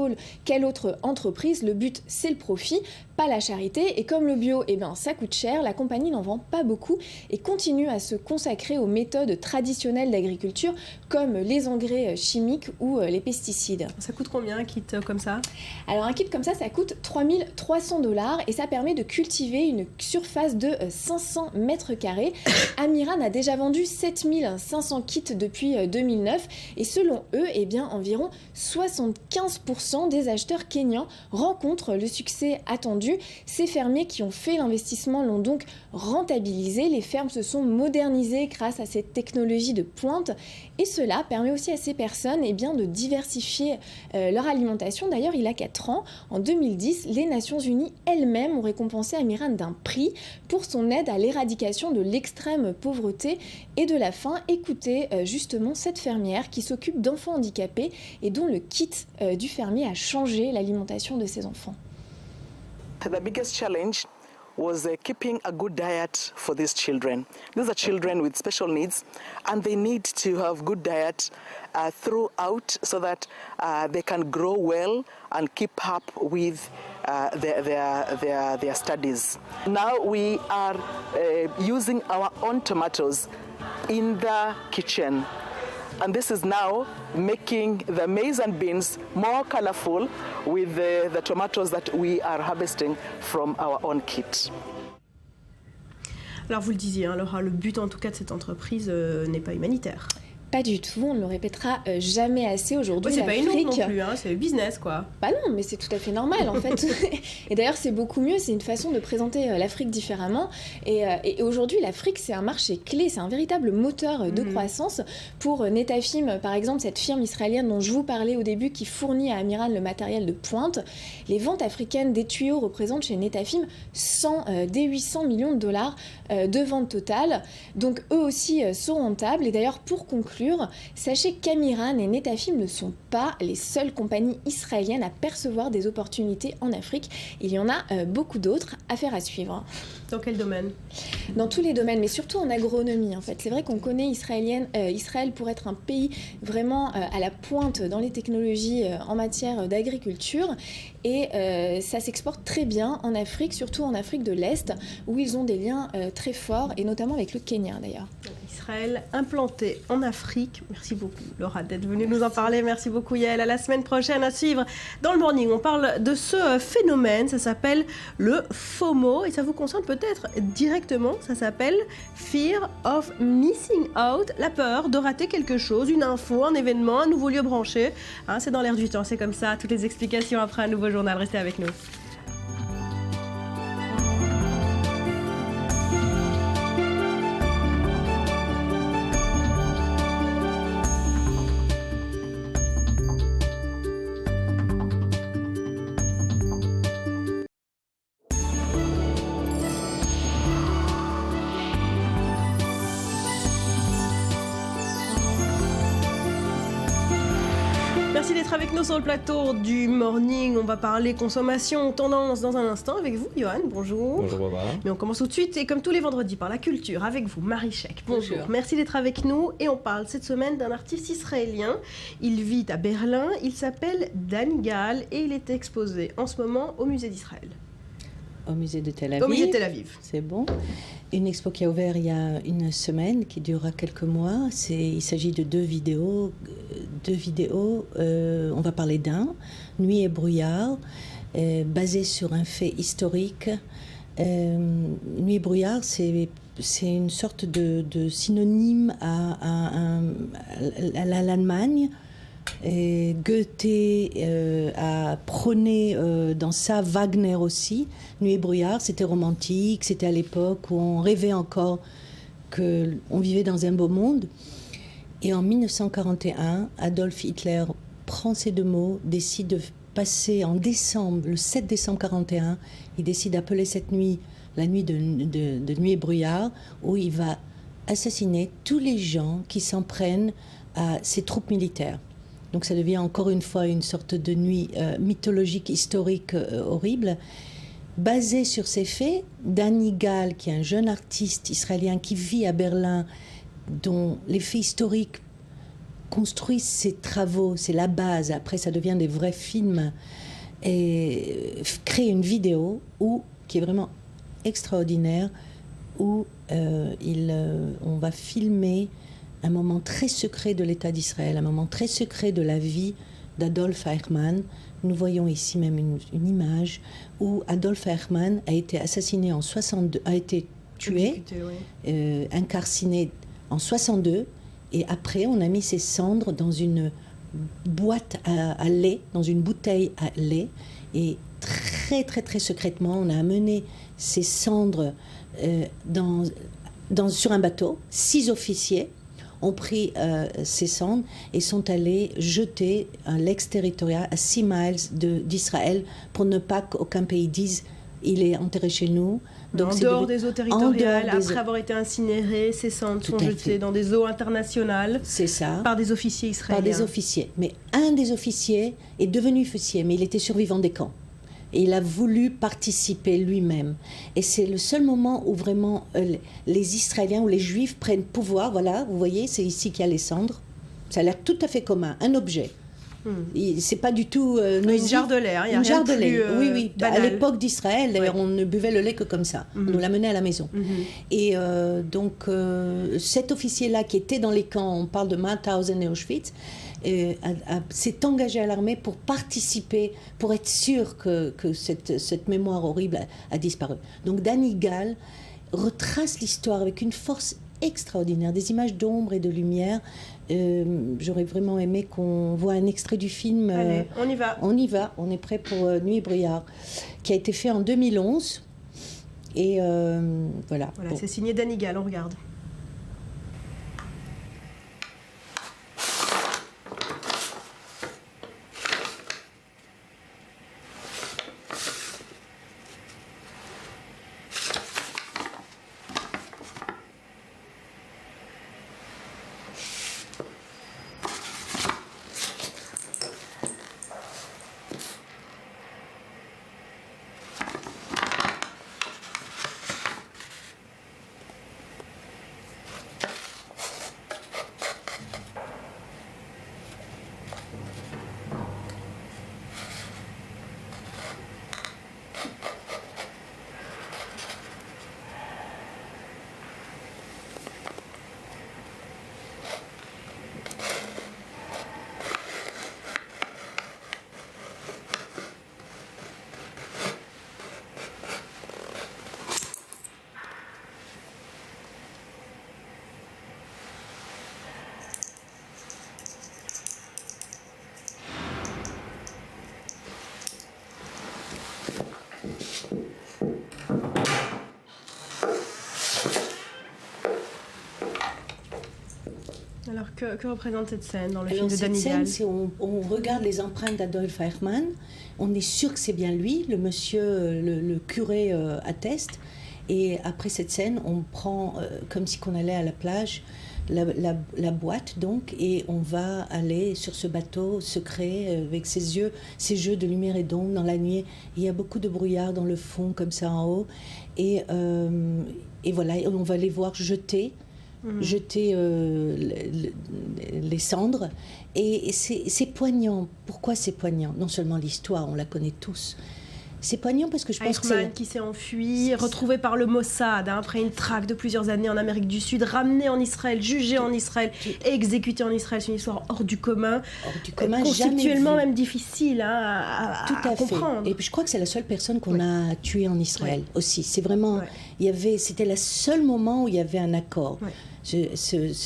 quelle autre entreprise. Le but, c'est le profit, pas la charité. Et comme le bio, ça coûte cher, la compagnie n'en vend pas beaucoup et continue à se consacrer aux méthodes traditionnelles d'agriculture, comme les engrais chimiques ou les pesticides. Ça coûte combien un kit comme ça ? Alors un kit comme ça coûte $3 300 et ça permet de cultiver une surface de 500 mètres carrés. Amiran a déjà vendu 7500 kits depuis 2009 et selon eux, environ 75% des acheteurs kenyans rencontrent le succès attendu. Ces fermiers qui ont fait l'investissement l'ont donc rentabilisé. Les fermes se sont modernisées grâce à cette technologie de pointe et cela permet aussi à ces personnes de diversifier leur alimentation. D'ailleurs, il y a 4 ans, en 2010, les Nations Unies elles-mêmes ont récompensé Amiran d'un prix pour son aide à l'éradication de l'extrême pauvreté et de la faim. Écoutez justement cette fermière qui s'occupe d'enfants handicapés et dont le kit du fermier a changé l'alimentation de ses enfants. The biggest challenge was keeping a good diet for these children. These are children with special needs and they need to have good diet throughout so that they can grow well and keep up with their studies. Now we are using our own tomatoes in the kitchen. And this is now making the maize and beans more colorful with the tomatoes that we are harvesting from our own kit. Alors vous le disiez, Laura, le but en tout cas de cette entreprise n'est pas humanitaire. Pas du tout, on ne le répétera jamais assez aujourd'hui. C'est pas une honte non plus, c'est le business quoi. Bah non, mais c'est tout à fait normal en fait. Et d'ailleurs c'est beaucoup mieux, c'est une façon de présenter l'Afrique différemment. Et aujourd'hui l'Afrique c'est un marché clé, c'est un véritable moteur de croissance. Pour Netafim par exemple, cette firme israélienne dont je vous parlais au début qui fournit à Amiran le matériel de pointe, les ventes africaines des tuyaux représentent chez Netafim 100 des 800 millions de dollars de ventes totales. Donc eux aussi sont rentables. Et d'ailleurs pour conclure, sachez qu'Amiran et Netafim ne sont pas les seules compagnies israéliennes à percevoir des opportunités en Afrique. Il y en a beaucoup d'autres. Affaire à suivre. Dans quel domaine ? Dans tous les domaines, mais surtout en agronomie en fait. C'est vrai qu'on connaît Israël pour être un pays vraiment à la pointe dans les technologies en matière d'agriculture. Et ça s'exporte très bien en Afrique, surtout en Afrique de l'Est, où ils ont des liens très forts, et notamment avec le Kenya d'ailleurs. Israël implanté en Afrique. Merci beaucoup Laura d'être venue nous en parler. Merci beaucoup Yael. À la semaine prochaine à suivre dans le Morning. On parle de ce phénomène, ça s'appelle le FOMO et ça vous concerne peut-être directement. Ça s'appelle Fear of Missing Out, la peur de rater quelque chose, une info, un événement, un nouveau lieu branché. C'est dans l'air du temps, c'est comme ça. Toutes les explications après un nouveau journal. Restez avec nous. Merci d'être avec nous sur le plateau du Morning. On va parler consommation, tendance dans un instant avec vous, Johan. Bonjour. Bonjour, Barbara. Mais on commence tout de suite, et comme tous les vendredis, par la culture, avec vous, Marie Chek. Bonjour. Merci d'être avec nous. Et on parle cette semaine d'un artiste israélien. Il vit à Berlin. Il s'appelle Dani Gal et il est exposé en ce moment au musée d'Israël. Au musée de Tel Aviv. Au musée de Tel Aviv. C'est bon. Une expo qui a ouvert il y a une semaine, qui durera quelques mois. Il s'agit de deux vidéos. On va parler d'un, Nuit et brouillard, basé sur un fait historique. Nuit et brouillard, c'est une sorte de synonyme à l'Allemagne. Et Goethe a prôné dans ça, Wagner aussi. Nuit et brouillard, c'était romantique, c'était à l'époque où on rêvait encore qu'on vivait dans un beau monde. Et en 1941, Adolf Hitler prend ces 2 mots, décide de passer en décembre, le 7 décembre 1941, il décide d'appeler cette nuit la nuit de Nuit et Brouillard, où il va assassiner tous les gens qui s'en prennent à ses troupes militaires. Donc ça devient encore une fois une sorte de nuit mythologique, historique, horrible. Basé sur ces faits, Danny Gall, qui est un jeune artiste israélien qui vit à Berlin, dont les faits historiques construisent ses travaux, c'est la base, après ça devient des vrais films, et crée une vidéo qui est vraiment extraordinaire, où on va filmer un moment très secret de l'État d'Israël, un moment très secret de la vie d'Adolf Eichmann. Nous voyons ici même une image où Adolf Eichmann a été assassiné en 62, a été tué, incarciné en 62, et après on a mis ses cendres dans une boîte à lait, dans une bouteille à lait, et très très très secrètement on a amené ces cendres sur un bateau. 6 officiers ont pris ces cendres et sont allés jeter à l'ex-territorial, à 6 miles d'Israël, pour ne pas qu'aucun pays dise il est enterré chez nous. Donc en dehors des eaux territoriales, après avoir été incinérés, ces cendres sont jetées dans des eaux internationales. C'est ça. Par des officiers israéliens. Par des officiers. Mais un des officiers est devenu officier, mais il était survivant des camps. Et il a voulu participer lui-même. Et c'est le seul moment où vraiment les Israéliens ou les Juifs prennent pouvoir. Voilà, vous voyez, c'est ici qu'il y a les cendres. Ça a l'air tout à fait commun, un objet. C'est pas du tout une jarre de lait. Une jarre de lait, oui. À l'époque d'Israël, d'ailleurs, on ne buvait le lait que comme ça. On nous l'amenait à la maison. Et donc, cet officier-là qui était dans les camps, on parle de Mauthausen et Auschwitz, s'est engagé à l'armée pour participer, pour être sûr que cette mémoire horrible a disparu. Donc Danny Gall retrace l'histoire avec une force extraordinaire, des images d'ombre et de lumière. J'aurais vraiment aimé qu'on voit un extrait du film. Allez, on y va. On est prêt pour Nuit et Brouillard, qui a été fait en 2011. Et voilà. Voilà, c'est signé Danny Gall, on regarde. Alors, que représente cette scène dans le film de Danny Gall ? On regarde les empreintes d'Adolf Eichmann, on est sûr que c'est bien lui, le monsieur, le curé atteste, et après cette scène, on prend, comme si on allait à la plage, la boîte donc, et on va aller sur ce bateau secret avec ces jeux de lumière et d'ombre dans la nuit. Il y a beaucoup de brouillard dans le fond, comme ça en haut, et voilà, on va les voir jeter les cendres, et c'est poignant. Pourquoi c'est poignant ? Non seulement l'histoire, on la connaît tous. C'est poignant parce que je pense que Eichmann qui s'est enfui, retrouvé par le Mossad après une traque de plusieurs années en Amérique du Sud, ramené en Israël, jugé en Israël, exécuté en Israël. C'est une histoire hors du commun, conceptuellement même difficile à comprendre. Et puis je crois que c'est la seule personne qu'on a tuée en Israël aussi. C'est vraiment C'était le seul moment où il y avait un accord. Ouais.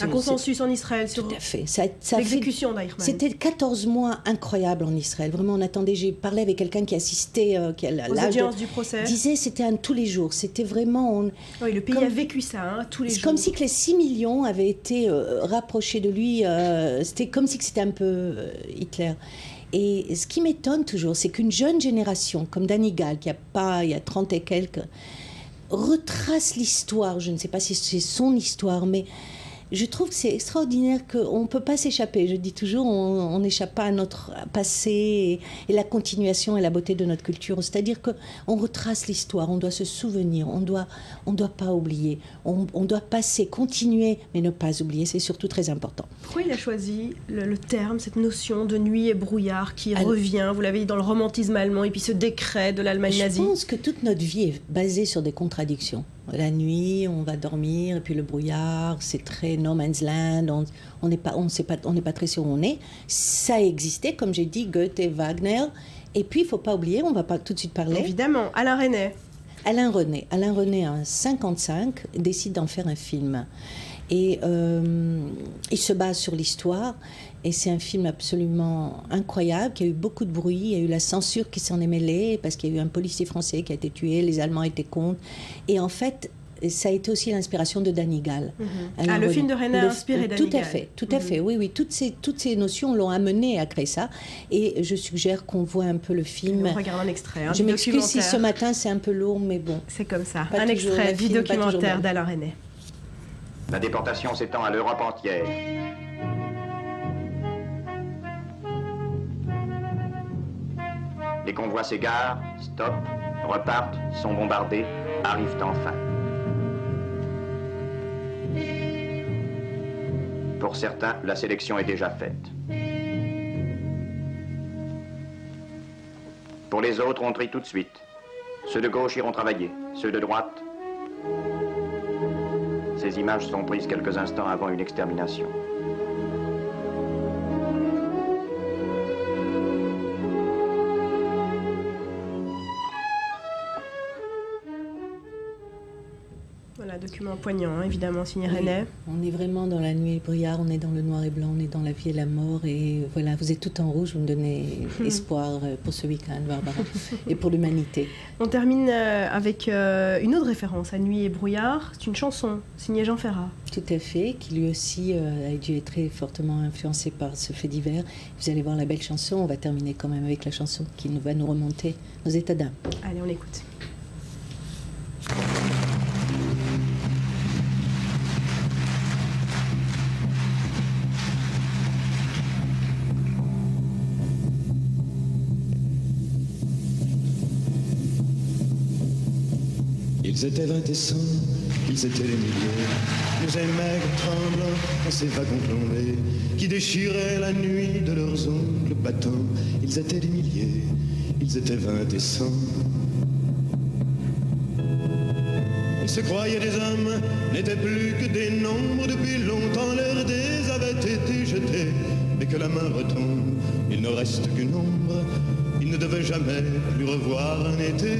Un consensus en Israël sur l'exécution d'Eichmann. C'était 14 mois incroyables en Israël. Vraiment, on attendait. J'ai parlé avec quelqu'un qui assistait aux audiences du procès. Disait c'était un tous les jours. C'était vraiment. Oui, le pays a vécu ça tous les jours. C'est comme si que les 6 millions avaient été rapprochés de lui. C'était comme si que c'était un peu Hitler. Et ce qui m'étonne toujours, c'est qu'une jeune génération comme Danny Gall, il y a 30 et quelques, retrace l'histoire. Je ne sais pas si c'est son histoire, mais je trouve que c'est extraordinaire qu'on ne peut pas s'échapper. Je dis toujours, on n'échappe pas à notre passé et la continuation et la beauté de notre culture. C'est-à-dire qu'on retrace l'histoire, on doit se souvenir, on doit pas oublier, on doit passer, continuer, mais ne pas oublier. C'est surtout très important. Pourquoi il a choisi le terme, cette notion de nuit et brouillard qui revient, vous l'avez dit, dans le romantisme allemand et puis ce décret de l'Allemagne nazie? Je pense que toute notre vie est basée sur des contradictions. La nuit, on va dormir, et puis le brouillard, c'est très no man's land, on n'est pas très sûr où on est. Ça existait, comme j'ai dit, Goethe, Wagner. Et puis, il ne faut pas oublier, on ne va pas tout de suite parler. Évidemment, Alain Resnais. Alain Resnais, en 1955, décide d'en faire un film. Et il se base sur l'histoire. Et c'est un film absolument incroyable, qui a eu beaucoup de bruit. Il y a eu la censure qui s'en est mêlée, parce qu'il y a eu un policier français qui a été tué, les Allemands étaient contre. Et en fait, ça a été aussi l'inspiration de Danny Gall. Le film de Resnais a inspiré Danny Gall. Tout à fait, oui. Toutes ces notions l'ont amené à créer ça. Et je suggère qu'on voit un peu le film. On regarde un extrait. Je m'excuse si ce matin c'est un peu lourd, mais bon. C'est comme ça. Un extrait du documentaire d'Alain Resnais. La déportation s'étend à l'Europe entière. Les convois s'égarent, stoppent, repartent, sont bombardés, arrivent enfin. Pour certains, la sélection est déjà faite. Pour les autres, on trie tout de suite. Ceux de gauche iront travailler, ceux de droite. Ces images sont prises quelques instants avant une extermination. Voilà, document poignant, évidemment, signé Resnais. On est vraiment dans la nuit et le brouillard, on est dans le noir et blanc, on est dans la vie et la mort. Et voilà, vous êtes tout en rouge, vous me donnez espoir pour ce week-end, Barbara, et pour l'humanité. On termine avec une autre référence à Nuit et brouillard. C'est une chanson signée Jean Ferrat. Tout à fait, qui lui aussi a dû être très fortement influencé par ce fait divers. Vous allez voir la belle chanson, on va terminer quand même avec la chanson qui va nous remonter nos états d'âme. Allez, on l'écoute. Ils étaient 20 et 100, ils étaient des milliers, nous maigres tremblants en ces wagons plombés, qui déchiraient la nuit de leurs ongles battants. Ils étaient des milliers, ils étaient 20 et 100. Ils se croyaient des hommes, n'étaient plus que des nombres. Depuis longtemps leurs dés avaient été jetés. Dès que la main retombe, il ne reste qu'une ombre. Ils ne devaient jamais plus revoir un été.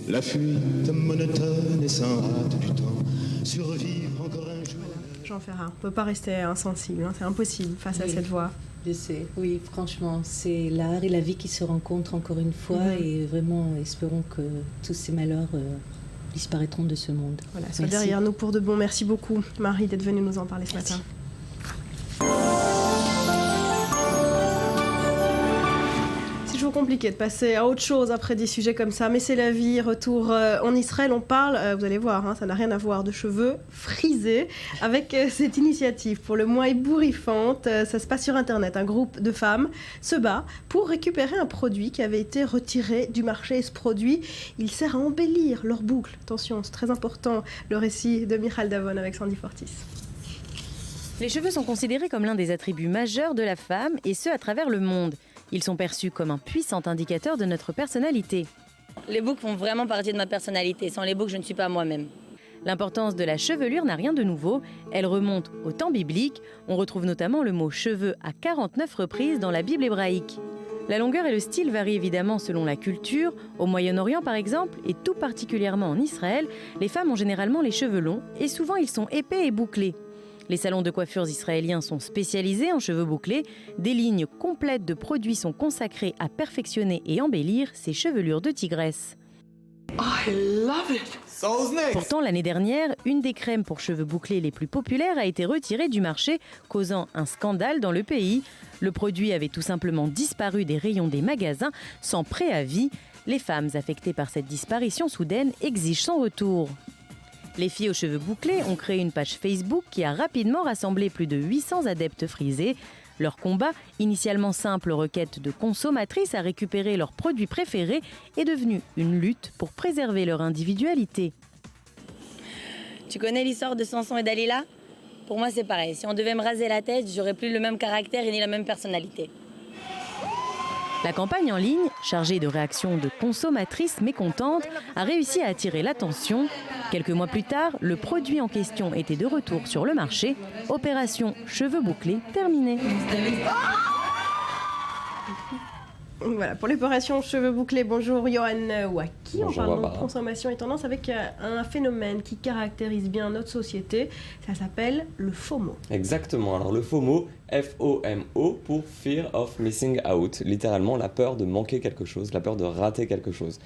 La fuite monotone et sans hâte du temps, survivre encore un jour. Voilà, Jean Ferrat, on ne peut pas rester insensible, c'est impossible face à cette voix. Je sais, oui, franchement, c'est l'art et la vie qui se rencontrent encore une fois et vraiment, espérons que tous ces malheurs disparaîtront de ce monde. Voilà, soit derrière nous pour de bon. Merci beaucoup, Marie, d'être venue nous en parler ce matin. Toujours compliqué de passer à autre chose après des sujets comme ça, mais c'est la vie. Retour en Israël, on parle, vous allez voir, ça n'a rien à voir, de cheveux frisés avec cette initiative pour le moins ébouriffante. Ça se passe sur Internet. Un groupe de femmes se bat pour récupérer un produit qui avait été retiré du marché. Et ce produit, il sert à embellir leur boucle. Attention, c'est très important. Le récit de Michal Davon avec Sandy Fortis. Les cheveux sont considérés comme l'un des attributs majeurs de la femme, et ce à travers le monde. Ils sont perçus comme un puissant indicateur de notre personnalité. Les boucles font vraiment partie de ma personnalité. Sans les boucles, je ne suis pas moi-même. L'importance de la chevelure n'a rien de nouveau, elle remonte au temps biblique. On retrouve notamment le mot « cheveux » à 49 reprises dans la Bible hébraïque. La longueur et le style varient évidemment selon la culture. Au Moyen-Orient par exemple, et tout particulièrement en Israël, les femmes ont généralement les cheveux longs et souvent ils sont épais et bouclés. Les salons de coiffures israéliens sont spécialisés en cheveux bouclés. Des lignes complètes de produits sont consacrées à perfectionner et embellir ces chevelures de tigresse. I love it. So's next. Pourtant, l'année dernière, une des crèmes pour cheveux bouclés les plus populaires a été retirée du marché, causant un scandale dans le pays. Le produit avait tout simplement disparu des rayons des magasins sans préavis. Les femmes affectées par cette disparition soudaine exigent son retour. Les filles aux cheveux bouclés ont créé une page Facebook qui a rapidement rassemblé plus de 800 adeptes frisés. Leur combat, initialement simple requête de consommatrices à récupérer leurs produits préférés, est devenu une lutte pour préserver leur individualité. Tu connais l'histoire de Samson et Dalila ? Pour moi, c'est pareil. Si on devait me raser la tête, j'aurais plus le même caractère et ni la même personnalité. La campagne en ligne, chargée de réactions de consommatrices mécontentes, a réussi à attirer l'attention. Quelques mois plus tard, le produit en question était de retour sur le marché. Opération cheveux bouclés terminée. Voilà, pour l'opération cheveux bouclés, bonjour Johan Waki. On parle de consommation et tendance avec un phénomène qui caractérise bien notre société. Ça s'appelle le FOMO. Exactement, alors le FOMO, F-O-M-O pour Fear of Missing Out, littéralement la peur de manquer quelque chose, la peur de rater quelque chose.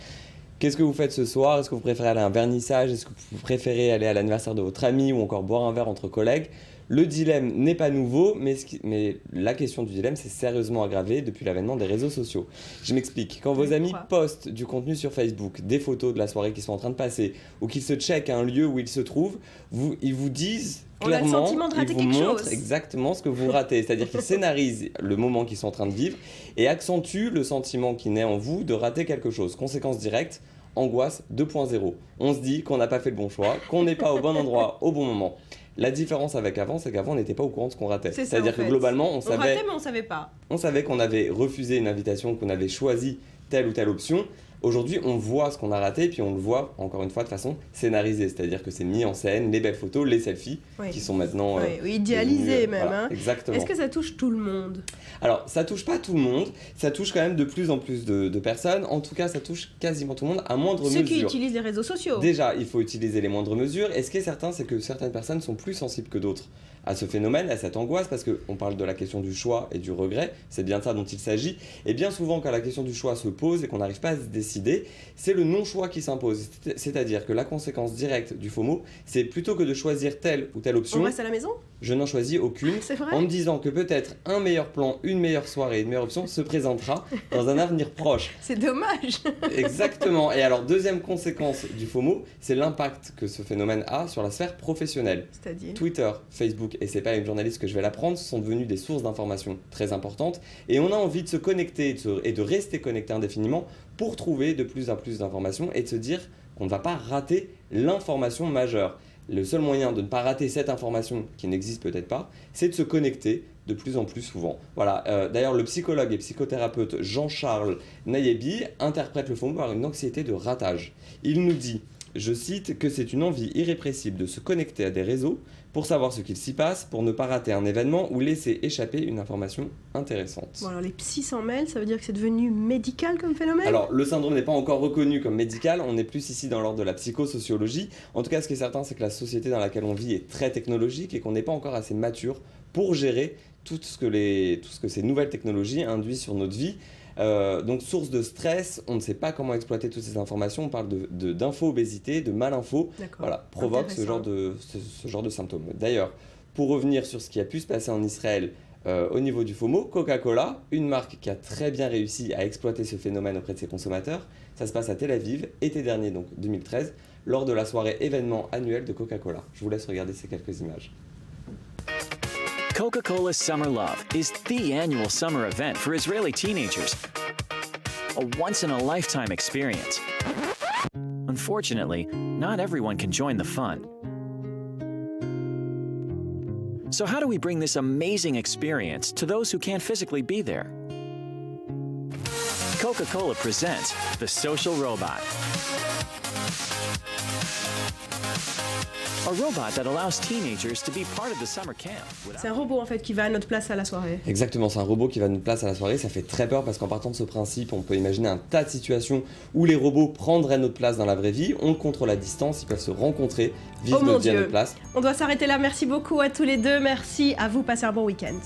Qu'est-ce que vous faites ce soir ? Est-ce que vous préférez aller à un vernissage ? Est-ce que vous préférez aller à l'anniversaire de votre ami ou encore boire un verre entre collègues ? Le dilemme n'est pas nouveau, mais la question du dilemme s'est sérieusement aggravée depuis l'avènement des réseaux sociaux. Je m'explique. Quand vos amis postent du contenu sur Facebook, des photos de la soirée qui sont en train de passer, ou qu'ils se checkent un lieu où ils se trouvent, ils vous disent clairement, on a le sentiment de rater ils vous quelque montrent chose. Exactement ce que vous ratez. C'est-à-dire qu'ils scénarisent le moment qu'ils sont en train de vivre et accentuent le sentiment qui naît en vous de rater quelque chose. Conséquence directe, angoisse 2.0. On se dit qu'on n'a pas fait le bon choix, qu'on n'est pas au bon endroit au bon moment. La différence avec avant, c'est qu'avant, on n'était pas au courant de ce qu'on ratait. C'est-à-dire que globalement, on savait... On ratait, mais on savait pas. On savait qu'on avait refusé une invitation, qu'on avait choisi telle ou telle option. Aujourd'hui, on voit ce qu'on a raté, puis on le voit, encore une fois, de façon scénarisée. C'est-à-dire que c'est mis en scène, les belles photos, les selfies, qui sont maintenant... idéalisées même. Voilà, exactement. Est-ce que ça touche tout le monde ? Alors, ça touche pas tout le monde. Ça touche quand même de plus en plus de personnes. En tout cas, ça touche quasiment tout le monde, à moindre mesure. Ceux qui utilisent les réseaux sociaux. Déjà, il faut utiliser les moindres mesures. Et ce qui est certain, c'est que certaines personnes sont plus sensibles que d'autres à ce phénomène, à cette angoisse, parce qu'on parle de la question du choix et du regret, c'est bien ça dont il s'agit, et bien souvent quand la question du choix se pose et qu'on n'arrive pas à se décider, c'est le non-choix qui s'impose, c'est-à-dire que la conséquence directe du FOMO, c'est plutôt que de choisir telle ou telle option, on reste à la maison ? Je n'en choisis aucune, en me disant que peut-être un meilleur plan, une meilleure soirée, une meilleure option se présentera dans un avenir proche. C'est dommage. Exactement. Et alors, deuxième conséquence du FOMO, c'est l'impact que ce phénomène a sur la sphère professionnelle. C'est-à-dire Twitter, Facebook, et c'est pas une journaliste que je vais l'apprendre, sont devenus des sources d'informations très importantes. Et on a envie de se connecter et de rester connecté indéfiniment pour trouver de plus en plus d'informations et de se dire qu'on ne va pas rater l'information majeure. Le seul moyen de ne pas rater cette information qui n'existe peut-être pas, c'est de se connecter de plus en plus souvent. Voilà. D'ailleurs, le psychologue et psychothérapeute Jean-Charles Nayebi interprète le FOMO par une anxiété de ratage. Il nous dit, je cite, que c'est une envie irrépressible de se connecter à des réseaux pour savoir ce qu'il s'y passe, pour ne pas rater un événement ou laisser échapper une information intéressante. Bon, alors les psys s'en mêlent, ça veut dire que c'est devenu médical comme phénomène ? Alors le syndrome n'est pas encore reconnu comme médical, on est plus ici dans l'ordre de la psychosociologie. En tout cas, ce qui est certain, c'est que la société dans laquelle on vit est très technologique et qu'on n'est pas encore assez mature pour gérer tout ce que ces nouvelles technologies induisent sur notre vie. Donc source de stress, on ne sait pas comment exploiter toutes ces informations, on parle d'info-obésité, de mal-info, voilà, provoque ce genre de symptômes. D'ailleurs, pour revenir sur ce qui a pu se passer en Israël au niveau du FOMO, Coca-Cola, une marque qui a très bien réussi à exploiter ce phénomène auprès de ses consommateurs, ça se passe à Tel Aviv, été dernier, donc 2013, lors de la soirée événement annuel de Coca-Cola. Je vous laisse regarder ces quelques images. Coca-Cola's Summer Love is the annual summer event for Israeli teenagers. A once-in-a-lifetime experience. Unfortunately, not everyone can join the fun. So how do we bring this amazing experience to those who can't physically be there? Coca-Cola presents The Social Robot. robot that allows teenagers to be part of the summer camp. C'est un robot en fait qui va à notre place à la soirée. Exactement, c'est un robot qui va nous place à la soirée. Ça fait très peur parce qu'en partant de ce principe, on peut imaginer un tas de situations où les robots prendraient notre place dans la vraie vie. On le contrôle à distance, ils peuvent se rencontrer, vivre notre vie à notre place. On doit s'arrêter là. Merci beaucoup à tous les deux. Merci à vous. Passez un bon week-end.